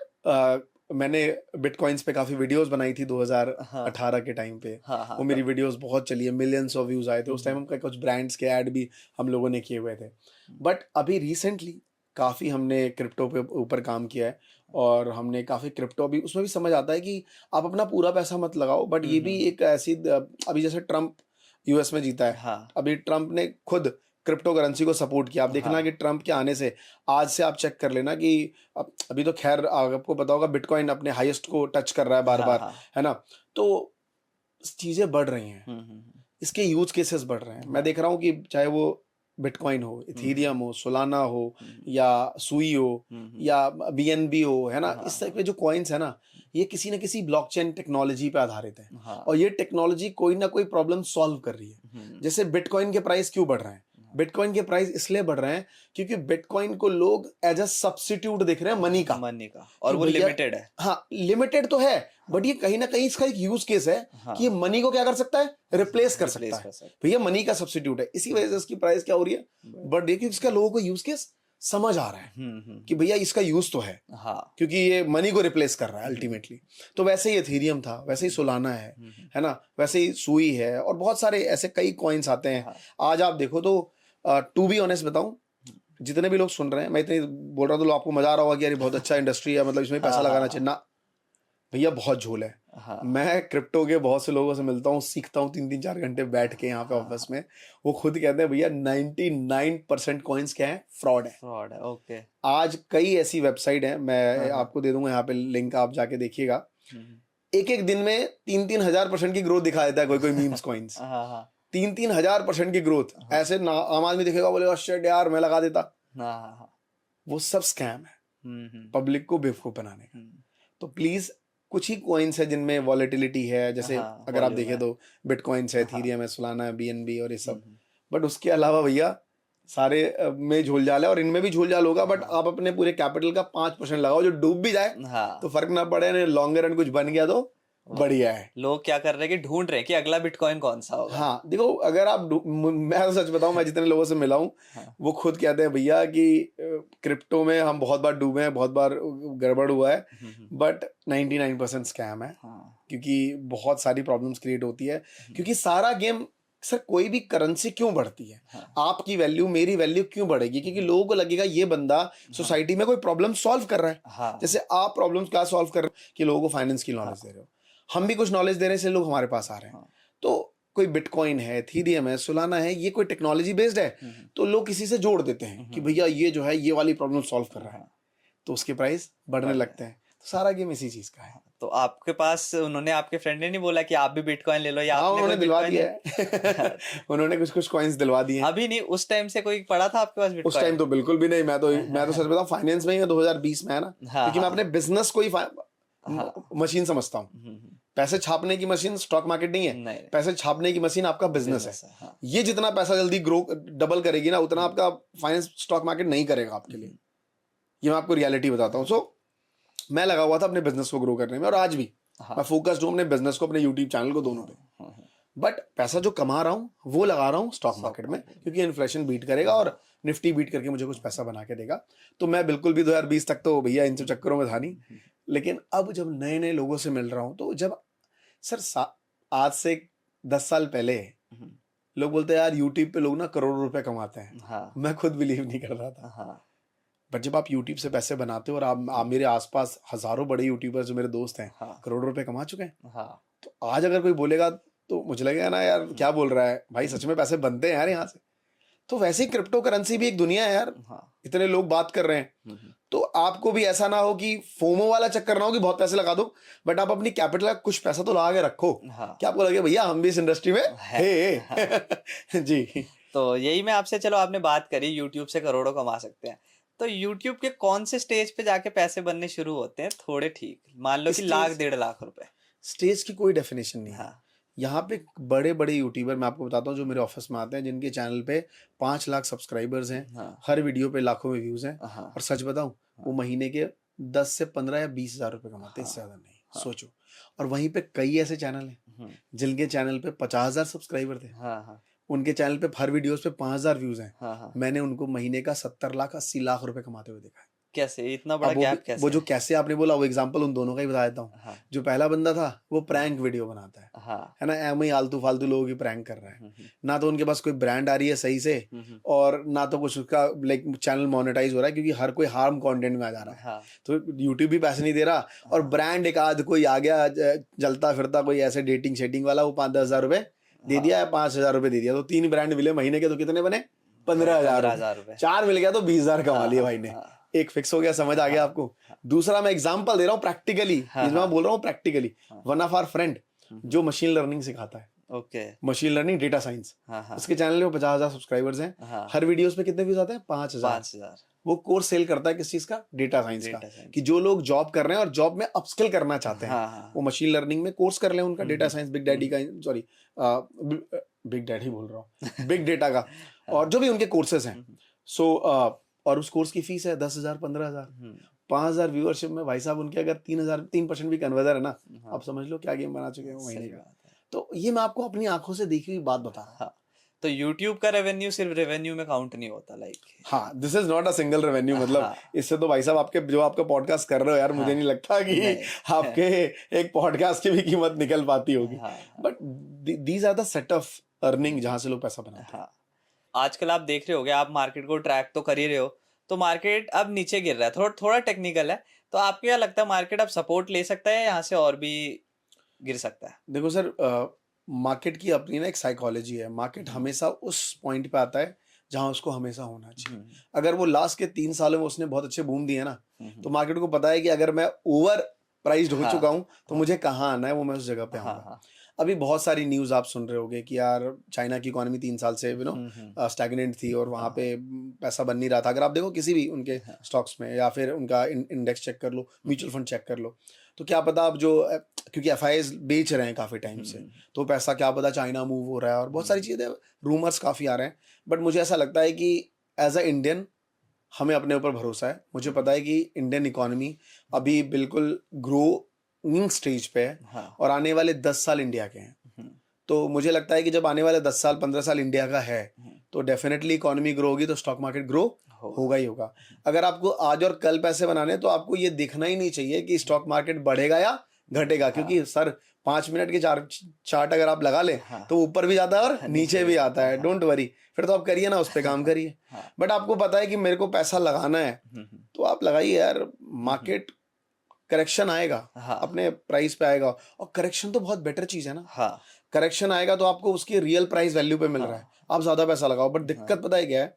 मैंने बिटकॉइंस पे काफ़ी वीडियोस बनाई थी 2018 के टाइम पे। वो मेरी वीडियोस बहुत चली है, मिलियंस ऑफ व्यूज़ आए थे। उस टाइम हम कुछ ब्रांड्स के ऐड भी हम लोगों ने किए हुए थे। बट अभी रिसेंटली काफ़ी हमने क्रिप्टो पे ऊपर काम किया है, और हमने काफ़ी क्रिप्टो अभी उसमें भी समझ आता है कि आप अपना पूरा पैसा मत लगाओ। बट ये भी एक ऐसी अभी जैसे ट्रम्प यूएस में जीता है, अभी ट्रम्प ने खुद क्रिप्टो करेंसी को सपोर्ट किया। आप देखना कि ट्रम्प के आने से आज से आप चेक कर लेना कि अभी तो खैर आपको पता होगा बिटकॉइन अपने हाईएस्ट को टच कर रहा है बार बार, है ना। तो चीज़ें बढ़ रही हैं, इसके यूज केसेस बढ़ रहे हैं। मैं देख रहा हूँ कि चाहे वो बिटकॉइन हो, इथीरियम हो, सोलाना हो, या सुई हो, या बीएनबी हो, है ना, इस तरह के जो कॉइन्स है ना, ये किसी न किसी ब्लॉकचेन टेक्नोलॉजी पे आधारित है। और ये टेक्नोलॉजी कोई ना कोई प्रॉब्लम सॉल्व कर रही है। जैसे बिटकॉइन के प्राइस क्यों बढ़ रहे हैं? बिटकॉइन के प्राइस इसलिए बढ़ रहे हैं क्योंकि बिटकॉइन को लोग एज अ सब्स्टिट्यूट देख रहे हैं मनी का, और वो लिमिटेड है। हाँ, लिमिटेड तो है, बट ये कहीं ना कहीं इसका एक यूज केस है कि ये मनी को क्या कर सकता है, रिप्लेस कर सकता है। भैया मनी का सब्स्टिट्यूट है, इसी वजह से इसकी प्राइस क्या हो रही है, बट देखिए इसका लोगों को यूज केस समझ आ रहा है कि भैया इसका यूज तो है, क्योंकि ये मनी को रिप्लेस कर रहा है अल्टीमेटली। तो वैसे ही एथेरियम था, वैसे ही सोलाना है ना, वैसे ही सुई है, और बहुत सारे ऐसे कई कॉइन्स आते हैं। आज आप देखो तो टू बी ऑनेस्ट बताऊं, जितने भी लोग सुन रहे हैं, मैं इतनी बोल रहा हूँ तो आपको मजा आ रहा होगा कि यार बहुत अच्छा इंडस्ट्री है, मतलब इसमें पैसा लगाना चाहिए ना। भैया बहुत झोल है। मैं क्रिप्टो के बहुत से लोगों से मिलता हूँ, सीखता हूँ 3-4 घंटे बैठ के यहाँ पे ऑफिस में। वो खुद कहते हैं भैया 99% कॉइन्स क्या है, फ्रॉड है। ओके। आज कई ऐसी वेबसाइट है, मैं आपको दे दूंगा यहाँ पे लिंक, आप जाके देखिएगा। एक दिन में 3-3 हजार% की ग्रोथ दिखा देता है कोई मीम्स कॉइन्स। 3-3 हजार% की ग्रोथ। ऐसे ना आम आदमी दिखेगा, बोलेगा शिट यार मैं लगा देता। वो सब स्कैम है, पब्लिक को बेवकूफ बनाने का। तो प्लीज कुछ ही कॉइन्स है जिनमें वॉलेटिलिटी है, जैसे अगर आप देखें तो बिटकॉइन्स है, इथेरियम है, सोलाना है, बीएनबी और ये सब। बट उसके अलावा भैया सारे में झोल जाल है, और इनमें भी झोल जाल होगा। बट आप अपने पूरे कैपिटल का 5% लगाओ, जो डूब भी जाए तो फर्क ना पड़े, लॉन्गर रन कुछ बन गया तो बढ़िया है। लोग क्या कर रहे हैं कि ढूंढ रहे हैं कि अगला बिटकॉइन कौन सा होगा। हाँ देखो, अगर आप मैं तो सच बताऊं, मैं जितने लोगों से मिला हूं वो खुद कहते हैं भैया कि क्रिप्टो में हम बहुत बार डूबे हैं, बहुत बार गड़बड़ हुआ है, बट 99% स्कैम है। क्योंकि बहुत सारी प्रॉब्लम्स क्रिएट होती है, क्योंकि सारा गेम सर, कोई भी करेंसी क्यों बढ़ती है, आपकी वैल्यू मेरी वैल्यू क्यों बढ़ेगी? क्योंकि लोगों को लगेगा ये बंदा सोसाइटी में कोई प्रॉब्लम सॉल्व कर रहा है। जैसे आप प्रॉब्लम क्या सॉल्व कर रहे हो कि लोगों को फाइनेंस की नॉलेज दे रहे हो, हम भी कुछ नॉलेज दे रहे हैं, इसलिए लोग हमारे पास आ रहे हैं। तो कोई बिटकॉइन है, इथेरियम है, सोलाना है, ये कोई टेक्नोलॉजी बेस्ड है, तो लोग किसी से जोड़ देते हैं कि भैया ये जो है ये वाली प्रॉब्लम सॉल्व कर रहा है, तो उसके प्राइस बढ़ने लगते हैं। सारा गेम इसी चीज का है। तो आपके पास उन्होंने, आपके फ्रेंड ने नहीं बोला कि आप भी बिटकॉइन ले लो, या हाँ, आपने उन्होंने कोई दिलवा बिटकॉइन दिया है। उन्होंने कुछ कुछ कॉइन्स दिलवा दिए हैं। अभी नहीं, उस टाइम से कोई पड़ा था आपके पास उस बिटकॉइन? टाइम तो बिल्कुल भी नहीं। मैं तो सच बताऊं, फाइनेंस में ही 2020 में है ना, हाँ, क्योंकि मैं हाँ। अपने बिजनेस को ही मशीन समझता हूँ। पैसे छापने की मशीन स्टॉक मार्केट नहीं है, नहीं। पैसे छापने की मशीन आपका बिजनेस है। हाँ। ये जितना पैसा जल्दी ग्रो डबल करेगी ना, उतना आपका फाइनेंस स्टॉक मार्केट नहीं करेगा आपके लिए। ये मैं आपको रियलिटी बताता हूँ। सो मैं लगा हुआ था अपने बिजनेस को ग्रो करने में, और आज भी मैं फोकस्ड हूँ अपने बिजनेस को, अपने यूट्यूब चैनल को, दोनों पे। बट पैसा जो कमा रहा हूँ वो लगा रहा हूँ स्टॉक मार्केट में, क्योंकि इन्फ्लेशन बीट करेगा और निफ्टी बीट करके मुझे कुछ पैसा बना के देगा। तो मैं बिल्कुल भी 2020 तक तो भैया इन सब चक्करों में था नहीं। लेकिन अब जब नए नए लोगों से मिल रहा हूँ, तो जब सर आज से 10 साल पहले लोग बोलते हैं यार यूट्यूब पे लोग ना करोड़ों रुपए कमाते हैं। हाँ। मैं खुद बिलीव नहीं कर रहा था। हाँ। बट जब आप यूट्यूब से पैसे बनाते हो, और आप मेरे आसपास हजारों बड़े यूट्यूबर्स जो मेरे दोस्त हैं, हाँ। करोड़ों रुपए कमा चुके हैं। हाँ। तो आज अगर कोई बोलेगा तो मुझे लगेगा ना यार क्या बोल रहा है भाई, सच में पैसे बनते हैं यार यहाँ से। तो वैसे ही क्रिप्टो करेंसी भी एक दुनिया है यार। इतने लोग बात कर रहे हैं, तो आपको भी ऐसा ना हो कि फोमो वाला चक्कर ना हो कि बहुत पैसे लगा दो, बट आप अपनी कैपिटल का कुछ पैसा तो लगा के रखो। क्या आपको लगे भैया हम भी इस इंडस्ट्री में है। जी। तो यही मैं आपसे, चलो आपने बात करी यूट्यूब से करोड़ों कमा सकते हैं, तो यूट्यूब के कौन से स्टेज पे जाके पैसे बनने शुरू होते हैं थोड़े, ठीक मान लो कि लाख 1.5 लाख रुपए? स्टेज की कोई डेफिनेशन नहीं है। यहाँ पे बड़े बड़े यूट्यूबर मैं आपको बताता हूँ जो मेरे ऑफिस में आते हैं, जिनके चैनल पे 5 लाख सब्सक्राइबर्स हैं, हर वीडियो पे लाखों में व्यूज हैं, और सच बताऊं वो महीने के 10 से 15 या 20 हजार रुपए कमाते हैं, इससे ज्यादा नहीं। सोचो। और वहीं पे कई ऐसे चैनल हैं जिनके चैनल पे 50,000 सब्सक्राइबर थे, उनके चैनल पे हर वीडियोस पे 5,000 व्यूज हैं। मैंने उनको महीने का 70 लाख 80 लाख रुपए कमाते हुए देखा है। कैसे इतना बड़ा गैप? कैसे? वो जो कैसे आपने बोला, वो एग्जांपल उन दोनों का ही बता देता हूँ। जो पहला बंदा था वो प्रैंक वीडियो बनाता है ना, एम ही आलतू फालतू लोगों की प्रैंक कर रहा है। ना तो उनके पास कोई ब्रांड आ रही है सही से, और ना तो कुछ उसका लाइक चैनल मोनेटाइज हो रहा है, क्योंकि हर कोई हार्म कंटेंट में आ जा रहा है। तो यूट्यूब भी पैसे नहीं दे रहा, और ब्रांड एक आध कोई आ गया जलता फिरता कोई ऐसे डेटिंग शेटिंग वाला, वो 5-10 हजार रुपए दे दिया या 5,000 रुपए दे दिया, तो 3 ब्रांड मिले महीने के, तो कितने बने? 15,000 रुपए। 4 मिल गया तो 20,000 कमा लिए भाई ने। एक फिक्स हो गया, समझ आ गया आपको। दूसरा मैं एग्जांपल दे रहा हूँ प्रैक्टिकली, मैं बोल रहा हूँ practically. One of our friend जो मशीन लर्निंग सिखाता है, मशीन लर्निंग डेटा साइंस, उसके चैनल में 50,000 सब्सक्राइबर्स हैं। हर वीडियोस पे कितने व्यूज आते हैं? 5,000। वो कोर्स सेल करता है किस चीज का? डेटा साइंस का। कि जो लोग जॉब कर रहे हैं और जॉब में अपस्किल करना चाहते हैं, वो मशीन लर्निंग में कोर्स कर लें उनका, डेटा साइंस, बिग डैडी का, सॉरी बिग डैडी बोल रहा हूँ, बिग डेटा का, और जो भी उनके कोर्सेज हैं। सो और उस कोर्स की फीस है 10,000 15,000। 5,000 व्यूअरशिप में भाई साहब उनके अगर 3% भी कन्वर्जन है ना, आप समझ लो क्या गेम बना चुके हैं महीने का। तो ये मैं आपको अपनी आंखों से देखी हुई बात बता रहा हूँ। तो YouTube का रेवेन्यू सिर्फ रेवेन्यू में काउंट नहीं होता, लाइक हाँ, this is not a single revenue. मतलब इससे तो भाई साहब आपके जो आपका पॉडकास्ट कर रहे हो यार, मुझे नहीं लगता कि आपके एक पॉडकास्ट की भी कीमत निकल पाती होगी। But these are the set of earning जहां से लोग पैसा बनाते हैं। आजकल आप देख रहे होगे, आप मार्केट को ट्रैक तो कर ही रहे हो, तो मार्केट अब नीचे गिर रहा है, थोड़ा टेक्निकल है, तो आपको क्या लगता है मार्केट अब सपोर्ट ले सकता है, यहाँ से और भी गिर सकता है? देखो सर, मार्केट की अपनी ना एक साइकोलॉजी है। मार्केट हमेशा उस पॉइंट पे आता है जहां उसको हमेशा होना चाहिए। अगर वो लास्ट के 3 सालों में उसने बहुत अच्छे बूम दिए ना, तो मार्केट को पता है कि अगर मैं ओवर प्राइस्ड हो चुका हूं तो मुझे कहाँ आना है, वो मैं उस जगह पे आऊंगा। अभी बहुत सारी न्यूज आप सुन रहे होगे कि यार चाइना की इकोनॉमी 3 साल से स्टैग्नेंट थी, और वहां पे पैसा बन नहीं रहा था। अगर आप देखो किसी भी उनके स्टॉक्स में, या फिर उनका इंडेक्स चेक कर लो, म्यूचुअल फंड चेक कर लो, तो क्या पता अब जो, क्योंकि FIIs बेच रहे हैं काफ़ी टाइम से, तो पैसा क्या पता चाइना मूव हो रहा है, और बहुत सारी चीज़ें, रूमर्स काफ़ी आ रहे हैं। बट मुझे ऐसा लगता है कि एज अ इंडियन हमें अपने ऊपर भरोसा है। मुझे पता है कि इंडियन इकोनॉमी अभी बिल्कुल ग्रोइंग स्टेज पे है, और आने वाले 10 साल इंडिया के हैं। तो मुझे लगता है कि जब आने वाले 10 साल 15 साल इंडिया का है, तो डेफिनेटली इकोनॉमी ग्रो होगी, तो स्टॉक मार्केट ग्रो होगा ही होगा। अगर आपको आज और कल पैसे बनाने, तो आपको ये देखना ही नहीं चाहिए कि स्टॉक मार्केट बढ़ेगा या घटेगा, क्योंकि सर 5 मिनट के चार्ट अगर आप लगा ले तो ऊपर भी जाता है और नीचे भी आता है। डोंट वरी, फिर तो आप करिए ना, उस पर काम करिए। बट आपको पता है कि मेरे को पैसा लगाना है, तो आप लगाइए यार। मार्केट करेक्शन आएगा, अपने प्राइस पे आएगा, और करेक्शन तो बहुत बेटर चीज है ना। करेक्शन आएगा तो आपको उसकी रियल प्राइस वैल्यू पे मिल रहा है, आप ज्यादा पैसा लगाओ। बट दिक्कत पता है क्या है,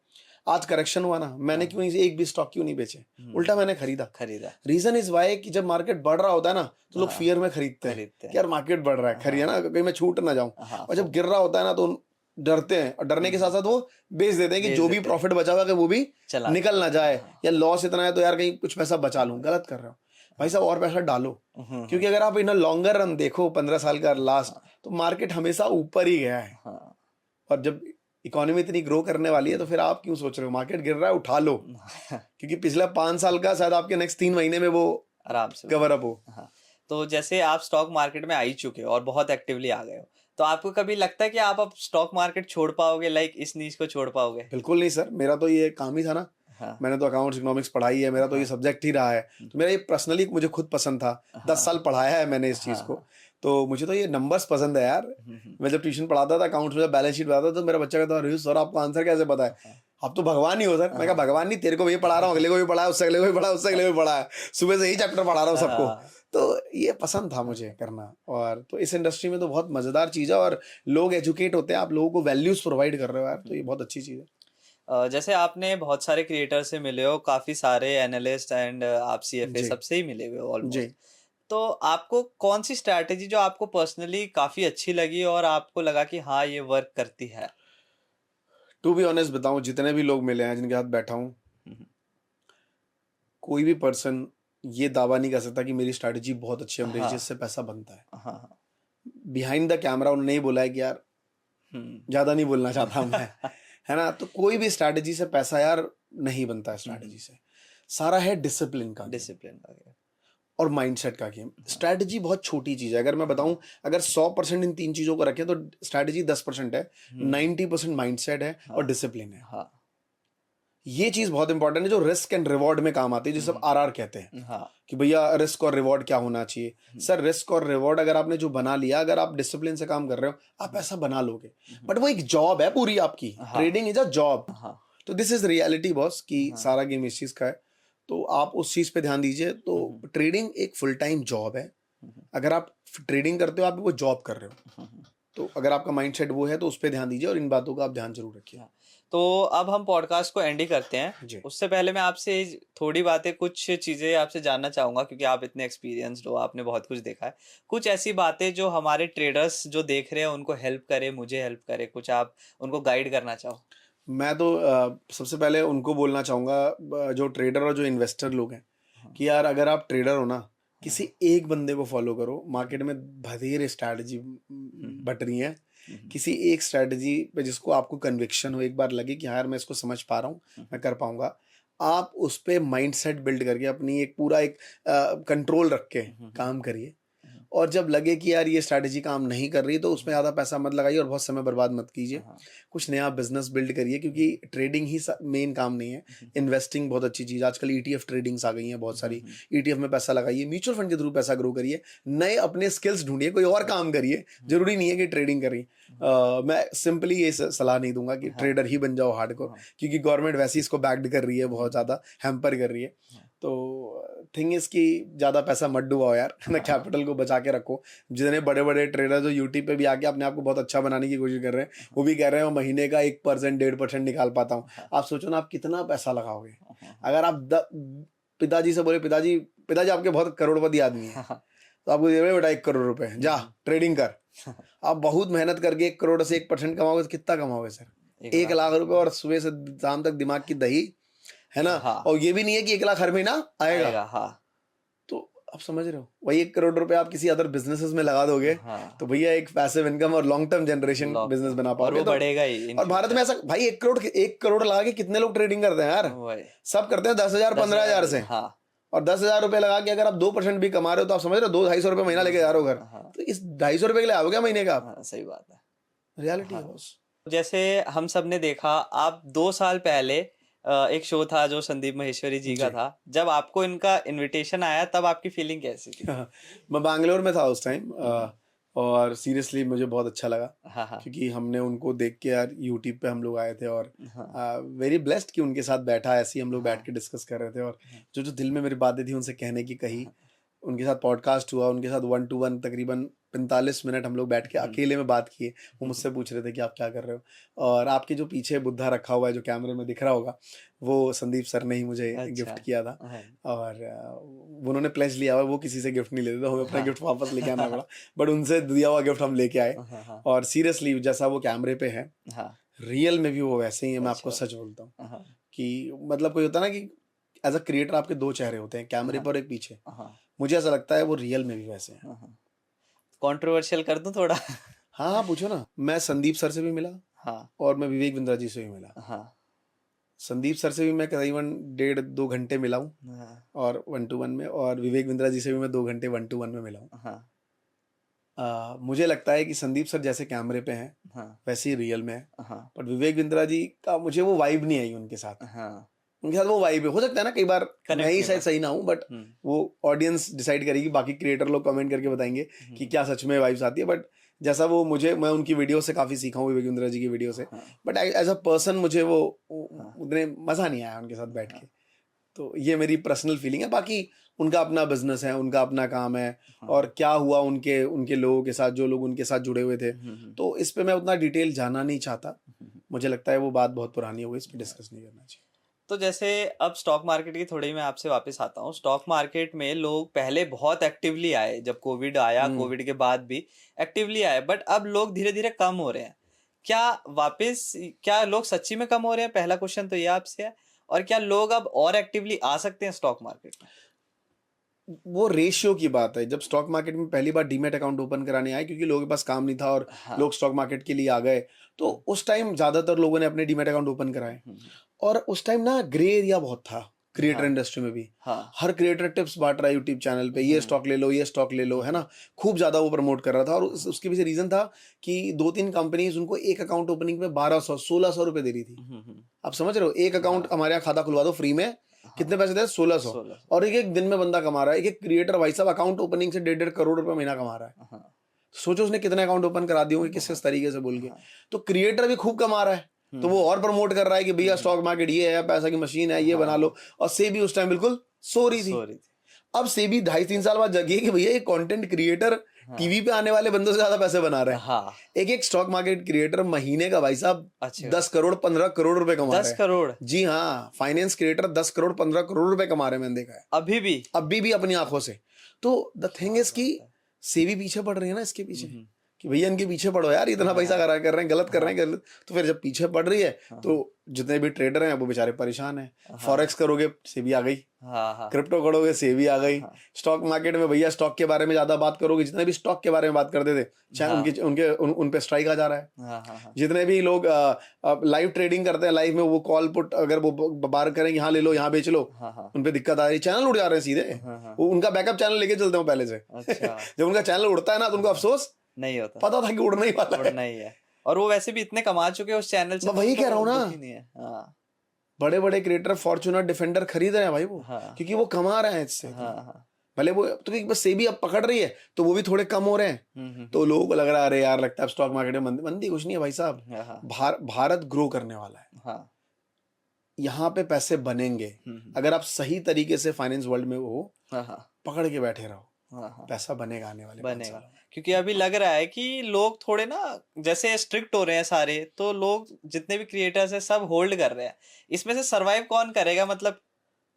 आज करेक्शन हुआ ना, मैंने क्यों नहीं एक भी स्टॉक क्यों नहीं बेचे, उल्टा मैंने खरीदा। खरीदा। रीजन इज वाई कि जब मार्केट बढ़ रहा होता है ना तो लोग हाँ, फियर में खरीदते हैं खरीदते हैं। कि यार मार्केट बढ़ रहा है, खरीद ना, कहीं मैं छूट ना जाऊं। हाँ, और जब गिर रहा होता है ना तो डरते हैं, और डरने के साथ साथ वो बेच देते हैं कि बेच जो भी देते हैं। प्रॉफिट बचा हुआ है वो भी चला निकल ना जाए, या लॉस इतना है तो यार कहीं कुछ पैसा बचा लूं। गलत कर रहे हो भाई साहब, और पैसा डालो। क्योंकि अगर आप इन लॉन्गर रन देखो 15 साल का लास्ट, तो मार्केट हमेशा ऊपर ही गया है। हाँ। और जब इकोनॉमी इतनी ग्रो करने वाली है तो फिर आप क्यों सोच रहे हो मार्केट गिर रहा है उठा लो, क्योंकि पिछला 5 साल का शायद आपके नेक्स्ट 3 महीने में वो आराम से कवर अप हो। हाँ। तो जैसे आप स्टॉक मार्केट में आ ही चुके हो और बहुत एक्टिवली आ गए हो, तो आपको कभी लगता है कि आप अब स्टॉक मार्केट छोड़ पाओगे, लाइक इस नीच को छोड़ पाओगे? बिल्कुल नहीं सर, मेरा तो ये काम ही था ना। हाँ। मैंने तो अकाउंट्स इकोनॉमिक्स पढ़ाई है, मेरा तो ये सब्जेक्ट ही रहा है, तो मेरा ये पर्सनली मुझे खुद पसंद था। 10 साल पढ़ाया है मैंने इस चीज़ को, तो मुझे तो ये नंबर्स पसंद है यार। मैं जब ट्यूशन पढ़ाता था अकाउंट्स में, बैलेंस शीट बनाता था, तो मेरा बच्चा कहता था अरे सर आपको आंसर कैसे पता है, आप तो भगवान ही हो सर। मैं कहा भगवान नहीं, तेरे को भी पढ़ा रहा हूँ, अगले को भी पढ़ा है, उससे अगले को भी पढ़ा है, उससे अगले को भी पढ़ा है, सुबह से यही चैप्टर पढ़ा रहा हूँ सबको। तो ये पसंद था मुझे करना, और तो इस इंडस्ट्री में तो बहुत मजेदार चीज़ है, और लोग एजुकेट होते हैं, आप लोगों को वैल्यूज प्रोवाइड कर रहे हो यार, तो ये बहुत अच्छी चीज़ है। जैसे आपने बहुत सारे क्रिएटर से मिले हो, काफी सारे एनालिस्ट एंड आप सीएफए जी सबसे ही मिले हुए हो जी। ऑलमोस्ट। तो आपको कौन सी स्ट्रैटेजी जो आपको पर्सनली काफी अच्छी लगी और आपको लगा कि हाँ ये वर्क करती है? टू बी ऑनेस्ट बताऊं, जितने भी लोग मिले हैं जिनके साथ बैठा हूँ, कोई भी पर्सन ये दावा नहीं कर सकता कि मेरी स्ट्रैटेजी बहुत अच्छी है, हाँ। जिससे पैसा बनता है। हाँ हाँ। बिहाइंड द कैमरा उन्होंने नहीं बोला है कि यार ज्यादा नहीं बोलना चाहता मैं, है ना। तो कोई भी स्ट्रैटेजी से पैसा यार नहीं बनता है, स्ट्रैटेजी से सारा है डिसिप्लिन का game डिसिप्लिन का game। और माइंडसेट का गेम। स्ट्रैटेजी बहुत छोटी चीज है, अगर मैं बताऊं, अगर 100% इन 3 चीजों को रखें तो स्ट्रैटेजी 10% है, 90% माइंडसेट है और डिसिप्लिन है। हाँ ये चीज बहुत इंपॉर्टेंट है, जो रिस्क एंड रिवॉर्ड में काम आती है, जिसे आरआर कहते हैं हाँ। कि भैया रिस्क और रिवॉर्ड क्या होना चाहिए। सर रिस्क और रिवॉर्ड अगर आपने जो बना लिया, अगर आप डिसिप्लिन से काम कर रहे हो, आप पैसा बना लोगे, बट वो एक जॉब है पूरी आपकी। Trading is a job. हाँ। तो दिस इज रियलिटी बॉस, कि सारा गेम इस चीज का है, तो आप उस चीज पे ध्यान दीजिए। तो ट्रेडिंग एक फुल टाइम जॉब है। अगर आप ट्रेडिंग करते हो, आप वो जॉब कर रहे हो, तो अगर आपका माइंडसेट वो है तो उस पर ध्यान दीजिए, और इन बातों का आप ध्यान जरूर रखिए। तो अब हम पॉडकास्ट को एंड ही करते हैं। जी। उससे पहले मैं आपसे थोड़ी बातें, कुछ चीजें आपसे जानना चाहूंगा, क्योंकि आप इतने एक्सपीरियंस्ड हो, आपने बहुत कुछ देखा है। कुछ ऐसी बातें जो हमारे ट्रेडर्स जो देख रहे हैं उनको हेल्प करे, मुझे हेल्प करे, कुछ आप उनको गाइड करना चाहो? मैं तो सबसे पहले उनको बोलना चाहूंगा, जो ट्रेडर और जो इन्वेस्टर लोग हैं, कि यार अगर आप ट्रेडर हो ना, किसी एक बंदे को फॉलो करो। मार्केट में बथेरे स्ट्रैटेजी बट रही है, किसी एक स्ट्रैटेजी पे जिसको आपको कन्विक्शन हो, एक बार लगे कि हाँ यार मैं इसको समझ पा रहा हूँ, मैं कर पाऊंगा, आप उस पे माइंडसेट बिल्ड करके अपनी एक पूरा एक कंट्रोल रख के काम करिए। और जब लगे कि यार ये स्ट्रैटेजी काम नहीं कर रही, तो उसमें ज़्यादा पैसा मत लगाइए और बहुत समय बर्बाद मत कीजिए। कुछ नया बिजनेस बिल्ड करिए, क्योंकि ट्रेडिंग ही मेन काम नहीं है। इन्वेस्टिंग बहुत अच्छी चीज़, आजकल ईटीएफ ट्रेडिंग्स आ गई हैं बहुत सारी, ईटीएफ में पैसा लगाइए, म्यूचुअल फंड के थ्रू पैसा ग्रो करिए, नए अपने स्किल्स ढूंढिए, कोई और काम करिए, जरूरी नहीं है कि ट्रेडिंग करिए। मैं सिंपली ये सलाह नहीं दूंगा कि ट्रेडर ही बन जाओ हार्डकोर, क्योंकि गवर्नमेंट वैसे ही इसको बैक्ड कर रही है, बहुत ज़्यादा हैम्पर कर रही है। तो थिंग इज कि ज़्यादा पैसा मत डुबाओ यार, ना कैपिटल को बचा के रखो। जितने बड़े बड़े ट्रेडर जो यूट्यूब पे भी आके अपने आप को बहुत अच्छा बनाने की कोशिश कर रहे हैं, वो भी कह रहे हैं महीने का 1% 1.5% निकाल पाता हूँ। आप सोचो ना, आप कितना पैसा लगाओगे। अगर आप पिताजी से बोले, पिताजी आपके बहुत करोड़पति आदमी है, तो आपको दे बेटा 1 करोड़ रुपए, जा ट्रेडिंग कर। आप बहुत मेहनत करके 1 करोड़ से 1% कमाओगे तो कितना कमाओगे सर? 1 लाख रुपए, और सुबह से शाम तक दिमाग की दही, है ना। और ये भी नहीं है कि 1 लाख हर महीना आएगा। तो आप समझ रहे हो, वही 1 करोड़ रुपए आप किसी अदर बिजनेसेस में लगा दोगे, तो भैया एक पैसिव इनकम और लॉन्ग टर्म जनरेशन बिजनेस बना पाओगे, तो बढ़ेगा ही। और भारत में ऐसा भाई 1 करोड़ लगा के कितने लोग ट्रेडिंग करते हैं यार? सब करते हैं 10,000 15,000 से। और 10,000 रुपए लगा के अगर आप 2% भी कमा रहे हो, तो आप समझ रहे हो 200-250 रुपए महीना लेके जा रहे हो घर। तो इस 250 रुपए के लिए आओगे महीने का आप? सही बात है, रियलिटी है बॉस। जैसे हम सब ने देखा, आप 2 साल पहले एक शो था जो संदीप माहेश्वरी जी का था, जब आपको इनका इनविटेशन आया तब आपकी फीलिंग कैसी थी? मैं बैंगलोर में था उस टाइम, और सीरियसली मुझे बहुत अच्छा लगा, क्योंकि हमने उनको देख के यार यूट्यूब पे हम लोग आए थे, और वेरी ब्लेस्ड कि उनके साथ बैठा, ऐसे ही हम लोग बैठ के डिस्कस कर रहे थे, और जो दिल में मेरी बातें थी उनसे कहने की कही। उनके साथ पॉडकास्ट हुआ, उनके साथ 1 to 1 तकरीबन 45 मिनट हम लोग बैठ के अकेले में बात किए। वो मुझसे पूछ रहे थे कि आप क्या कर रहे हो, और आपके जो पीछे बुद्धा रखा हुआ है जो कैमरे में दिख रहा होगा, वो संदीप सर ने ही मुझे गिफ्ट किया था। और उन्होंने प्लेज लिया हुआ, वो किसी से गिफ्ट नहीं लेते, तो हमें अपना गिफ्ट वापस लेके आना पड़ा, बट उनसे दिया हुआ गिफ्ट हम लेके आए। और सीरियसली जैसा वो कैमरे पे है, रियल में भी वो वैसे ही है। मैं आपको सच बोलता हूँ कि मतलब कोई होता है ना कि एज अ क्रिएटर आपके 2 चेहरे होते हैं, कैमरे पर और एक पीछे। मुझे ऐसा लगता है वो रियल में भी वैसे हैं। कंट्रोवर्शियल कर दूं थोड़ा? हाँ पूछो ना। मैं संदीप सर से भी मिला, और मैं विवेक बिंद्रा जी से भी मिला। संदीप सर से भी मैं करीबन 1.5-2 घंटे मिला हूँ और 1 to 1 में, और विवेक बिंद्रा जी से भी मैं 2 घंटे 1 to 1 में मिला हूँ। मुझे लगता है कि संदीप सर जैसे कैमरे पे हैं वैसे ही रियल में है, पर विवेक बिंद्रा जी का मुझे वो वाइब नहीं आई उनके साथ। उनके साथ वो वाइब है, हो सकता है ना कई बार मैं ही शायद सही ना हूँ, बट वो ऑडियंस डिसाइड करेगी, बाकी क्रिएटर लोग कमेंट करके बताएंगे कि क्या सच में वाइब्स आती है। बट जैसा वो मैं उनकी वीडियो से काफी सीखा हूँ, विवेक बिंद्रा जी की वीडियो से, बट एज अ पर्सन मुझे वो उतने मजा नहीं आया उनके साथ बैठ के। तो ये मेरी पर्सनल फीलिंग है। बाकी उनका अपना बिजनेस है, उनका अपना काम है, और क्या हुआ उनके लोगों के साथ, जो लोग उनके साथ जुड़े हुए थे, तो इस पे मैं उतना डिटेल जानना नहीं चाहता। मुझे लगता है वो बात बहुत पुरानी हो गई, इस पे डिस्कस नहीं करना चाहिए। तो जैसे अब स्टॉक मार्केट की थोड़ी मैं आपसे वापस आता हूँ। स्टॉक मार्केट में लोग पहले बहुत एक्टिवली आए, जब कोविड आया, कोविड के बाद भी एक्टिवली आए, बट अब लोग धीरे धीरे कम हो रहे हैं। क्या लोग सच्ची में कम हो रहे हैं? पहला क्वेश्चन तो ये आपसे है। और क्या लोग अब और एक्टिवली आ सकते हैं स्टॉक मार्केट में? वो रेशियो की बात है। जब स्टॉक मार्केट में पहली बार डीमैट अकाउंट ओपन कराने आए, क्योंकि लोगों के पास काम नहीं था और लोग स्टॉक मार्केट के लिए आ गए, तो उस टाइम ज्यादातर लोगों ने अपने डीमैट अकाउंट ओपन कराए। और उस टाइम ना ग्रे एरिया बहुत था क्रिएटर इंडस्ट्री में भी। हर क्रिएटर टिप्स बांट रहा है यूट्यूब चैनल पे, ये स्टॉक ले लो, ये स्टॉक ले लो, है ना। खूब ज्यादा वो प्रमोट कर रहा था, और उसके पीछे रीजन था कि 2-3 कंपनीज उनको एक अकाउंट ओपनिंग पे 1200-1600 रुपए दे रही थी। आप समझ रहे हो, एक अकाउंट हमारे यहाँ खाता खुलवा दो फ्री में, कितने पैसे दे? 1600। और एक दिन में बंदा कमा रहा है। एक क्रिएटर भाई साहब अकाउंट ओपनिंग से 1.5 करोड़ रुपए महीना कमा रहा है। सोचो उसने कितने अकाउंट ओपन करा दिए होंगे किस तरीके से बोल के। तो क्रिएटर भी खूब कमा रहा है, तो वो और प्रमोट कर रहा है कि भैया स्टॉक मार्केट ये है, पैसा की मशीन है, ये बना लो। और सेबी उस टाइम बिल्कुल सो रही थी। अब सेबी 2.5-3 साल बाद जगी कि भैया ये कंटेंट क्रिएटर टीवी पे आने वाले बंदों से ज्यादा पैसे बना रहे हैं। एक स्टॉक मार्केट क्रिएटर महीने का भाई साहब 10 करोड़ 15 करोड़ रुपए कमा रहे हैं। 10 करोड़? जी हाँ, फाइनेंस क्रिएटर 10 करोड़ 15 करोड़ रुपए कमा रहे हैं, मैंने देखा है अभी भी अपनी आंखों से। तो द थिंग इज कि सेबी पीछे पड़ रही है ना इसके पीछे, कि भैया इनके पीछे पड़ो यार, इतना पैसा कर रहे हैं, गलत कर रहे हैं। तो फिर जब पीछे पड़ रही है तो जितने भी ट्रेडर हैं वो बेचारे परेशान हैं। फॉरेक्स करोगे सेबी आ गई, क्रिप्टो करोगे सेबी आ गई। स्टॉक मार्केट में भैया स्टॉक के बारे में ज्यादा बात करोगे, जितने भी स्टॉक के बारे में बात करते थे चाहे उन पे स्ट्राइक आ जा रहा है। जितने भी लोग लाइव ट्रेडिंग करते हैं, लाइव में वो कॉल पुट अगर वो बार करेंगे, यहाँ ले लो यहाँ बेच लो, उन पे दिक्कत आ रही है, चैनल उड़ जा रहे हैं सीधे। वो उनका बैकअप चैनल लेके चलते हो पहले से। जब उनका चैनल उड़ता है ना तो उनको अफसोस नहीं होता, पता था कि उड़ना ही वाला है। और वो वैसे भी इतने कमा चुके हैं उस चैनल से। मैं वही कह रहा हूँ ना, बड़े बड़े क्रिएटर फॉर्च्यूनर डिफेंडर खरीद रहे हैं भाई वो, क्योंकि वो कमा रहे हैं इससे। भले वो तो बस सेबी अब पकड़ रही है तो वो भी थोड़े कम हो रहे हैं। तो लोगों को लग रहा है अरे यार लगता है स्टॉक मार्केट में मंदी कुछ नहीं है भाई साहब। भारत ग्रो करने वाला है, यहाँ पे पैसे बनेंगे अगर आप सही तरीके से फाइनेंस वर्ल्ड में हो पकड़ के बैठे रहो। पैसा बनेगा आने वाले बनेगा। क्योंकि अभी लग रहा है कि लोग थोड़े ना जैसे स्ट्रिक्ट हो रहे हैं सारे, तो लोग जितने भी क्रिएटर्स हैं सब होल्ड कर रहे हैं। इसमें से सरवाइव कौन करेगा? मतलब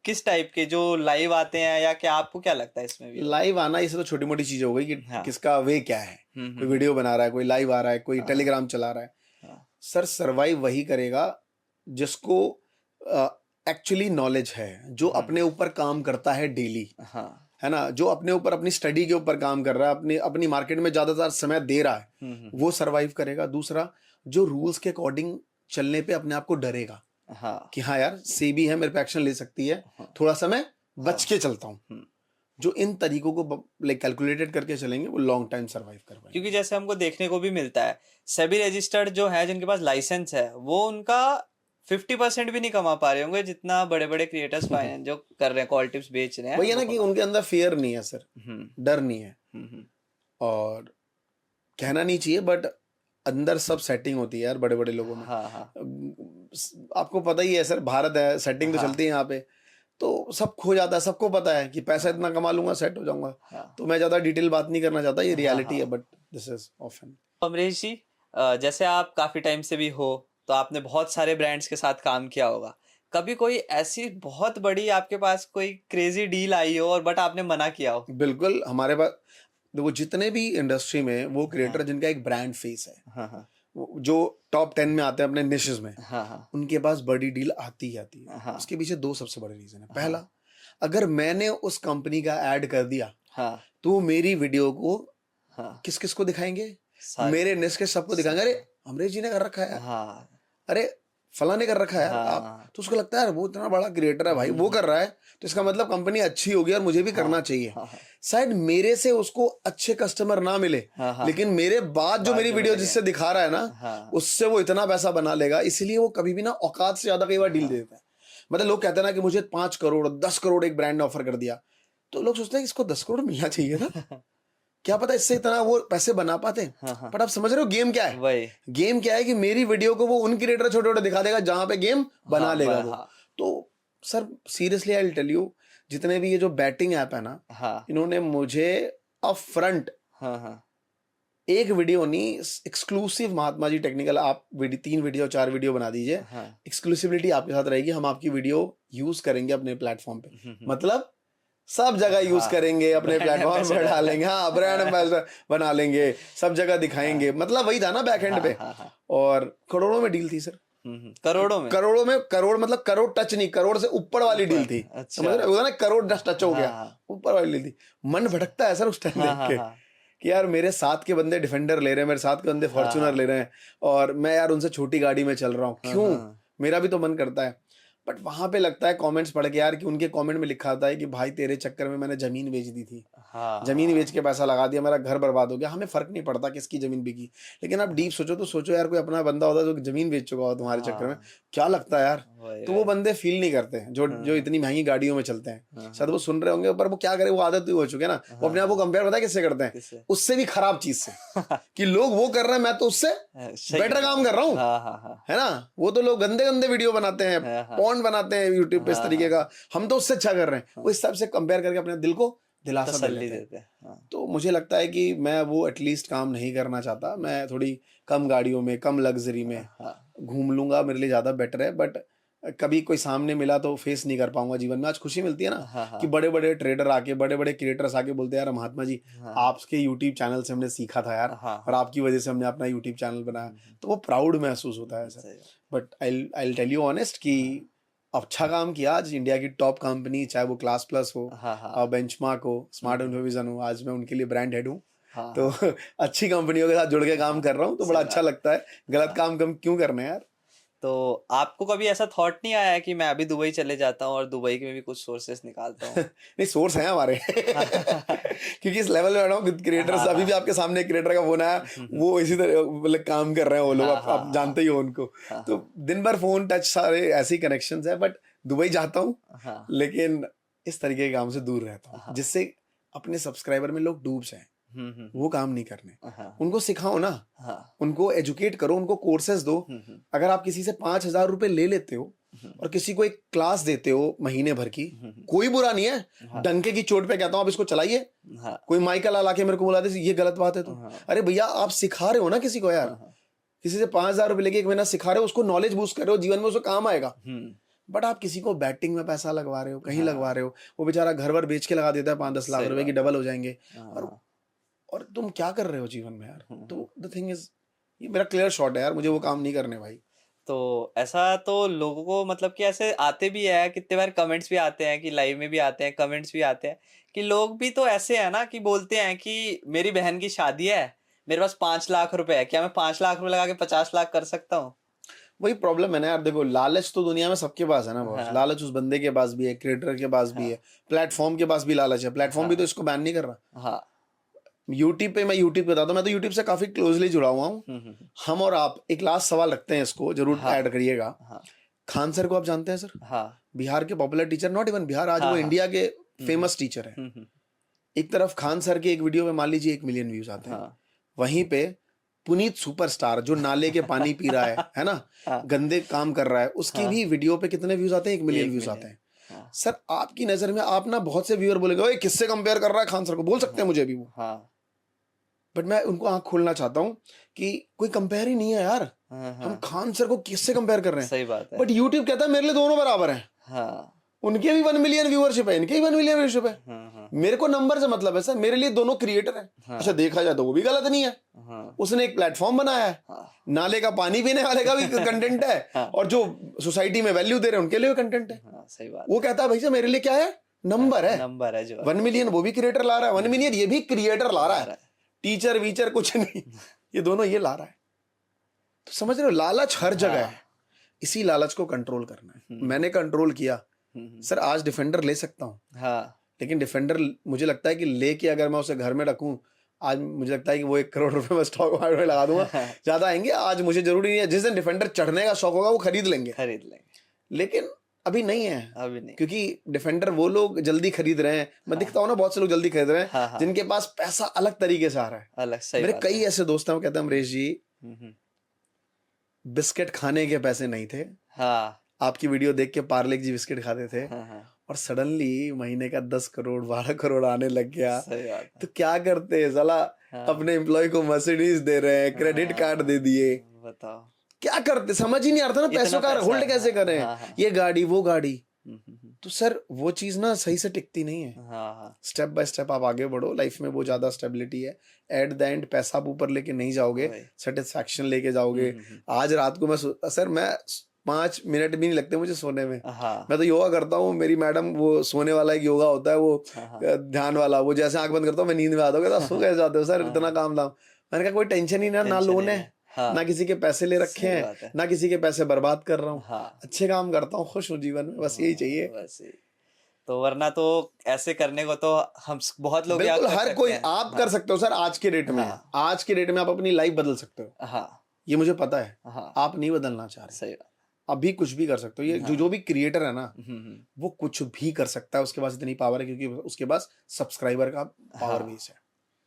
किस टाइप के जो लाइव आते हैं, या क्या आपको क्या लगता है इसमें भी? लाइव आना इसे तो छोटी मोटी चीज हो गई कि किसका वे क्या है। कोई वीडियो बना रहा है, कोई लाइव आ रहा है, कोई टेलीग्राम चला रहा है। सर सरवाइव वही करेगा जिसको एक्चुअली नॉलेज है, जो अपने ऊपर काम करता है डेली, है ना, जो अपने ऊपर अपनी स्टडी के ऊपर काम कर रहा है, अपनी मार्केट में ज्यादातर समय दे रहा है, वो सरवाइव करेगा। दूसरा, जो रूल्स के अकॉर्डिंग चलने पे अपने आप को डरेगा कि हाँ यार सेबी है, मेरे पे एक्शन ले सकती है, थोड़ा सा मैं बच के चलता हूँ। जो इन तरीकों को कैलकुलेटेड करके चलेंगे वो लॉन्ग टाइम सरवाइव कर पाएंगे। क्योंकि जैसे हमको देखने को भी मिलता है सेबी रजिस्टर्ड जो है, जिनके पास लाइसेंस है, वो उनका 50% भी नहीं कमा पा रहे होंगे जितना बड़े बड़े क्रिएटर्स जो कर रहे हैं, कॉल टिप्स बेच रहे हैं। वही है ना कि उनके अंदर फियर नहीं है सर, डर नहीं है। और कहना नहीं चाहिए बट अंदर सब सेटिंग होती है यार बड़े बड़े लोगों में। आपको पता ही है सर, भारत है, सेटिंग तो चलती है यहाँ पे। तो सब खो जाता है, सबको पता है कि पैसा इतना कमा लूंगा सेट हो जाऊंगा। हाँ। तो मैं ज्यादा डिटेल बात नहीं करना चाहता, ये रियलिटी है, but this is often. Amrish ji, जैसे आप काफी टाइम से भी हो, तो आपने बहुत सारे ब्रांड्स के साथ काम किया होगा। कभी कोई ऐसी बहुत बड़ी आपके पास कोई क्रेजी डील आई हो और बट आपने मना किया हो? बिल्कुल, हमारे पास देखो जितने भी इंडस्ट्री में वो क्रिएटर जिनका एक ब्रांड फेस है, हाँ हाँ जो टॉप 10 में आते हैं अपने निशेस में, हाँ हाँ उनके पास बड़ी डील आती ही आती है। हाँ। उसके पीछे दो सबसे बड़े रीजन है। पहला, अगर मैंने उस कंपनी का ऐड कर दिया हाँ तो मेरी वीडियो को हाँ किस किस को दिखाएंगे? सारे- मेरे निश के सबको दिखाएंगे, अरे अमरीश जी ने कर रखा है, हाँ अरे फला ने कर रखा है। हाँ। आप तो उसको लगता है यार वो इतना बड़ा क्रिएटर है भाई, वो कर रहा है तो इसका मतलब कंपनी अच्छी होगी और मुझे भी करना चाहिए। हाँ हाँ शायद मेरे से उसको अच्छे कस्टमर ना मिले, हाँ, हाँ। लेकिन मेरे बाद जो मेरी जो वीडियो मिलेंगे। जिससे दिखा रहा है ना, हाँ। उससे वो इतना पैसा बना लेगा। इसलिए वो कभी भी ना औकात से ज्यादा कई बार डील दे देता है। मतलब लोग कहते हैं ना कि मुझे 5 करोड़ 10 करोड़ एक ब्रांड ने ऑफर कर दिया, तो लोग सोचते हैं कि इसको 10 करोड़ मिलना चाहिए था, क्या पता इससे इतना वो पैसे बना पाते। हाँ, हाँ। बट आप समझ रहे हो गेम क्या है? वही। गेम क्या है कि मेरी वीडियो को वो उन क्रिएटर छोटे छोटे दिखा देगा जहां पे गेम बना हाँ, लेगा हाँ, वो। हाँ। तो sir seriously I will tell you, जितने भी ये जो बैटिंग ऐप है ना, हाँ इन्होंने मुझे अप फ्रंट हाँ हाँ एक वीडियो नहीं, एक्सक्लूसिव महात्मा जी टेक्निकल, आप 3 वीडियो 4 वीडियो बना दीजिए, हाँ एक्सक्लूसिविटी आपके साथ रहेगी, हम आपकी वीडियो यूज करेंगे अपने प्लेटफॉर्म पे। हम्म। मतलब सब जगह यूज हाँ। करेंगे, अपने Brand प्लेटफॉर्म पे ambassador। डालेंगे, हाँ ब्रांड एम्बेसडर बना लेंगे, सब जगह दिखाएंगे। मतलब वही था ना बैक एंड हाँ, पे। हाँ, हाँ। और करोड़ों में डील थी सर, करोड़ों में? करोड़ों में, करोड़ मतलब करोड़ टच नहीं, करोड़ से ऊपर वाली डील थी। अच्छा। समझ रहे हो ना, करोड़ जस्ट टच हो हाँ, गया, हाँ। ऊपर वाली डील थी। मन भटकता है सर उस टाइम हाँ, देख हाँ, के हाँ। कि यार मेरे साथ के बंदे डिफेंडर ले रहे हैं, मेरे साथ के बंदे फॉर्च्यूनर हाँ। ले रहे हैं, और मैं यार उनसे छोटी गाड़ी में चल रहा हूँ, क्यों? हाँ। मेरा भी तो मन करता है। बट वहां पे लगता है कमेंट्स पढ़ के यार कि उनके कमेंट में लिखा था कि भाई तेरे चक्कर में मैंने जमीन बेच दी थी, हाँ जमीन बेच के पैसा लगा दिया, मेरा घर बर्बाद हो गया। हमें फर्क नहीं पड़ता किसकी जमीन बिकी, लेकिन आप डीप सोचो तो सोचो यार कोई अपना बंदा होता जो जमीन बेच चुका हो तुम्हारे चक्कर में, क्या लगता है यार? वही, तो वो बंदे फील नहीं करते जो इतनी महंगी गाड़ियों में चलते हैं। शायद वो सुन रहे होंगे, पर वो क्या करे, वो आदत ही हो चुके हैं ना, वो अपने आप को कंपेयर पता है किससे करते हैं? किससे? उससे भी खराब चीज से कि लोग वो कर रहे हैं, मैं तो उससे सही बेटर काम कर रहा हूँ, हाँ हाँ हाँ है ना? वो तो लोग गंदे गंदे वीडियो बनाते हैं, हाँ, हाँ। पॉन्ड बनाते हैं यूट्यूब पे इस हाँ, तरीके का, हम तो उससे अच्छा कर रहे हैं। वो इस हिसाब से कंपेयर करके अपने दिल को दिलासा दे तसल्ली लेते हैं। देते हैं। हाँ तो मुझे लगता है कि मैं वो एटलीस्ट काम नहीं करना चाहता। मैं थोड़ी कम गाड़ियों में, कम लग्जरी में हाँ घूम लूंगा, मेरे लिए ज्यादा बेटर है। बट कभी कोई सामने मिला तो फेस नहीं कर पाऊंगा जीवन में। आज खुशी मिलती है ना हाँ, हाँ। कि बड़े बड़े ट्रेडर आके, बड़े बड़े क्रिएटर्स आके बोलते हैं यार महात्मा जी, आपके यूट्यूब चैनल से हमने सीखा था यार, हाँ, और आपकी वजह से हमने अपना यूट्यूब चैनल बनाया। तो वो प्राउड महसूस होता है सर। सही। But I tell you honest कि अच्छा काम किया आज इंडिया की टॉप कंपनी, चाहे वो क्लास प्लस हो, हाँ हाँ बेंचमार्क हो, स्मार्ट इन्फोविजन हो, आज मैं उनके लिए ब्रांड हेड हूँ। हाँ तो अच्छी कंपनियों के साथ जुड़ के काम कर रहा हूँ, तो बड़ा अच्छा लगता है। गलत काम कम क्यों करना है यार? तो आपको कभी ऐसा थॉट नहीं आया कि मैं अभी दुबई चले जाता हूँ और दुबई में भी कुछ सोर्सेस निकालता हूँ? नहीं, सोर्स है हमारे क्योंकि इस लेवल में बैठा हूँ क्रिएटर्स। अभी भी आपके सामने क्रिएटर का फोन आया, वो इसी तरह मतलब काम कर रहे हैं वो लोग, आप जानते ही हो उनको। तो दिन भर फोन टच, सारे ऐसे कनेक्शंस है। बट दुबई जाता हूँ, हाँ लेकिन इस तरीके के काम से दूर रहता हूँ, जिससे अपने सब्सक्राइबर में लोग डूब जाएं। वो काम नहीं करने, हाँ उनको सिखाओ ना, हाँ उनको एजुकेट करो, उनको कोर्सेज दो। अगर आप किसी से 5,000 रुपए ले लेते हो और किसी को एक क्लास देते हो महीने भर की, कोई बुरा नहीं है। डंके की चोट पे कहता हूँ आप इसको चलाइए। हाँ कोई माइकल ला के मेरे को बोला दे ये गलत बात है तो, अरे भैया आप सिखा रहे हो ना किसी को यार, किसी से 5,000 रुपए लेके 1 महीना सिखा रहे हो, उसको नॉलेज बूस्ट कर रहे हो, जीवन में उसको काम आएगा। बट आप किसी को बैटिंग में पैसा लगवा रहे हो, कहीं लगवा रहे हो, वो बेचारा घर भर बेच के लगा देता है 5-10 लाख रुपए की, डबल हो जाएंगे। और तुम क्या कर रहे हो जीवन में यार? तो द थिंग इज, ये मेरा क्लियर शॉट है यार, मुझे वो काम नहीं करने भाई। तो ऐसा तो लोगों को मतलब कि ऐसे आते भी है, कितने बार कमेंट्स भी आते हैं कि लाइव में भी आते हैं, कमेंट्स भी आते हैं कि लोग भी तो ऐसे है ना कि बोलते हैं कि मेरी बहन की शादी है, मेरे पास 5 लाख रुपए है, क्या मैं 5 लाख रुपए लगा के 50 लाख कर सकता हूँ? वही प्रॉब्लम है ना यार। देखो लालच तो दुनिया में सबके पास है ना बॉस। हाँ। लालच उस बंदे के पास भी है, क्रिएटर के पास भी है, प्लेटफॉर्म के पास भी लालच है। प्लेटफॉर्म भी तो इसको बैन नहीं कर रहा। हाँ यूट्यूब पे, मैं यूट्यूब पे बताता हूँ, मैं तो यूट्यूब से काफी क्लोजली जुड़ा हुआ हूँ। हम और आप एक लास्ट सवाल रखते हैं, इसको जरूर ऐड करिएगा। हाँ खान सर को आप जानते हैं सर? हाँ बिहार के popular teacher, not even Bihar, आज वो इंडिया के फेमस टीचर है। एक तरफ खान सर के एक वीडियो में मान लीजिए 1 मिलियन व्यूज आते हैं, वहीं पे पुनीत सुपरस्टार जो नाले के पानी पी रहा है ना, गंदे काम कर रहा है, उसकी भी वीडियो पे कितने व्यूज आते हैं? 1 मिलियन व्यूज आते हैं। हाँ। सर आपकी नजर में आप ना बहुत से व्यूअर बोलेंगे ओए किससे कंपेयर कर रहा है खान सर को, बोल सकते हैं मुझे भी वो, हाँ बट मैं उनको आंख खोलना चाहता हूँ कि कोई कंपेयर ही नहीं है यार। हाँ हम हाँ, खान सर को किससे कंपेयर कर रहे हैं? सही बात है। बट यूट्यूब कहता है मेरे लिए दोनों बराबर हैं। हाँ उनके भी 1 मिलियन व्यूअरशिप है, इनके भी 1 मिलियन व्यूअरशिप है। हाँ मेरे को नंबर से मतलब है सर, मेरे लिए दोनों क्रिएटर हैं। हाँ। अच्छा देखा जाए तो वो भी गलत नहीं है, हाँ उसने एक प्लेटफॉर्म बनाया है, हाँ नाले का पानी पीने वाले का भी कंटेंट है हाँ। और जो सोसाइटी में वैल्यू दे रहे हैं उनके लिए भी कंटेंट है। हाँ, सही बात वो कहता है भाई साहब मेरे लिए क्या है, नंबर है। नंबर है जो 1 मिलियन वो भी क्रिएटर ला रहा है, 1 मिलियन ये भी क्रिएटर ला रहा है, टीचर वीचर कुछ नहीं, ये दोनों ये ला रहा है। तो समझ रहे हो, लालच हर जगह है, इसी लालच को कंट्रोल करना है। मैंने कंट्रोल किया सर, आज डिफेंडर ले सकता हूँ, हाँ लेकिन डिफेंडर मुझे लगता है कि लेके अगर मैं उसे घर में रखूं, आज मुझे लगता है कि वो 1 करोड़ रुपए में स्टॉक मार्केट में लगा दूंगा, ज्यादा आएंगे। आज मुझे जरूरी नहीं है, जिस दिन डिफेंडर चढ़ने का शौक होगा वो खरीद लेंगे, लेकिन अभी नहीं है, अभी नहीं। क्योंकि डिफेंडर वो लोग जल्दी खरीद रहे हैं। मैं दिखता हूँ ना, बहुत से लोग जल्दी खरीद रहे हैं, हाँ, हाँ। जिनके पास पैसा अलग तरीके से आ रहा है। अलग, सही मेरे बात कई है। ऐसे दोस्त हैं, वो कहते हैं अमरीश जी बिस्किट खाने के पैसे नहीं थे, हाँ आपकी वीडियो देख के पार्ले जी बिस्किट खाते थे, हाँ हाँ, और सडनली महीने का 10 करोड़ 12 करोड़ आने लग गया। सही बात है। तो क्या करते हैं साला, हाँ। अपने एम्प्लॉय को मर्सिडीज दे रहे हैं, क्रेडिट कार्ड दे दिए, बताओ क्या करते, समझ ही नहीं आता ना इतना पैसों का पैसा, होल्ड कैसे करें। हाँ, हाँ। ये गाड़ी वो गाड़ी, हम्म, तो सर वो चीज ना सही से टिकती नहीं है। हाँ हाँ, स्टेप बाय स्टेप आप आगे बढ़ो, लाइफ में वो ज्यादा स्टेबिलिटी है। एट द एंड पैसा आप ऊपर लेके नहीं जाओगे, वही। सेटिस्फैक्शन लेके जाओगे। आज रात को सर मैं 5 मिनट भी नहीं लगते मुझे सोने में। हाँ मैं तो योगा करता हूँ, मेरी मैडम वो सोने वाला एक योगा होता है वो हाँ, ध्यान वाला, वो जैसे आंख बंद करता हूँ मैं नींद में आता हूँ, कहता सो कैसे जाते हो सर, इतना काम धाम। मैंने कहा कोई टेंशन ही ना, ना टेंशन लोन नहीं है, है। हाँ। ना किसी के पैसे ले रखे सही बात हैं, है। ना किसी के पैसे बर्बाद कर रहा हूँ। हाँ। अच्छे काम करता हूँ, खुश हूँ जीवन में, बस यही चाहिए। बस यही। तो वरना तो ऐसे करने को तो हम बहुत लोग याद बिल्कुल कर हर सकते कोई हैं। आप कर सकते हो सर, आज के डेट में, हाँ। आज के डेट में आप अपनी लाइफ बदल सकते हो, हाँ ये मुझे पता है। हाँ, आप नहीं बदलना चाह रहे, सही बात। अभी कुछ भी कर सकते हो। ये जो भी क्रिएटर है ना, हम्म, वो कुछ भी कर सकता है, उसके पास इतनी पावर है, क्योंकि उसके पास सब्सक्राइबर का पावर हाँ। बेस है।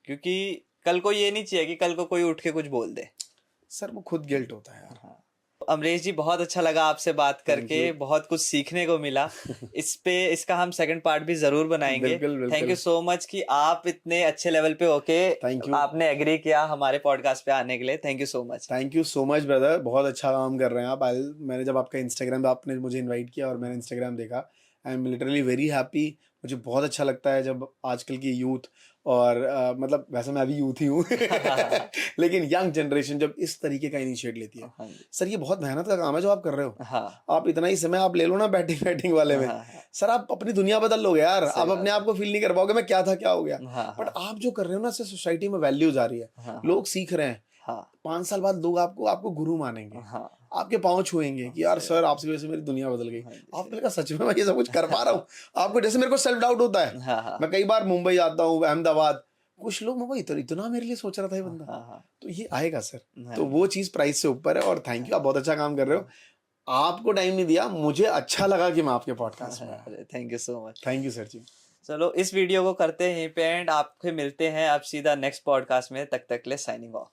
क्योंकि कल को ये नहीं चाहिए कि कल को कोई उठ के कुछ बोल दे। सर वो खुद गिल्ट होता है यार। हाँ। अमरीश जी बहुत अच्छा लगा आपसे बात करके, बहुत कुछ सीखने को मिला। इसका हम सेकंड पार्ट भी जरूर बनाएंगे। बिल्कुल, बिल्कुल। थैंक यू सो मच कि आप इतने अच्छे लेवल पे होके Thank you. आपने एग्री किया हमारे पॉडकास्ट पे आने के लिए। Thank you so much. Thank you so much brother, बहुत अच्छा काम कर रहे हैं आप। मैंने जब आपका इंस्टाग्राम, आपने मुझे इनवाइट किया और मैंने इंस्टाग्राम देखा, I am literally very happy. मुझे बहुत अच्छा लगता है जब आजकल की यूथ और मतलब वैसे मैं अभी यूथ ही हूँ लेकिन यंग जनरेशन जब इस तरीके का इनिशिएट लेती है। हाँ जी। सर ये बहुत मेहनत का काम है जो आप कर रहे हो। हाँ आप इतना ही समय आप ले लो ना बैटिंग वाले में, हाँ, सर आप अपनी दुनिया बदल लोगे यार। आप अपने आप को फील नहीं कर पाओगे मैं क्या था क्या हो गया। हाँ, बट आप जो कर रहे हो ना, इससे सोसाइटी में वैल्यूज आ रही है, हाँ, लोग सीख रहे हैं। हाँ 5 साल बाद लोग आपको गुरु मानेंगे, हाँ, आपके पाँव छुएंगे कि यार सर आपकी वजह से मेरी दुनिया बदल गई। आपने कहा सच में मैं ये सब कुछ कर पा रहा हूँ। आपको जैसे मेरे को सेल्फ डाउट होता है, हाँ, हाँ, मैं कई बार मुंबई आता हूँ, अहमदाबाद, कुछ लोग मैं इतना मेरे लिए सोच रहा था ये बंदा, हाँ, तो ये आएगा सर। हाँ। तो वो चीज प्राइस से ऊपर है। और थैंक यू, आप बहुत अच्छा काम कर रहे हो। आपको टाइम नहीं दिया, मुझे अच्छा लगा कि मैं आपके पॉडकास्ट में आया। Thank you so much. Thank you sir ji. चलो इस वीडियो को करते हैं यहीं पे एंड, आपके मिलते हैं अब सीधा नेक्स्ट पॉडकास्ट में। तक के लिए साइनिंग ऑफ।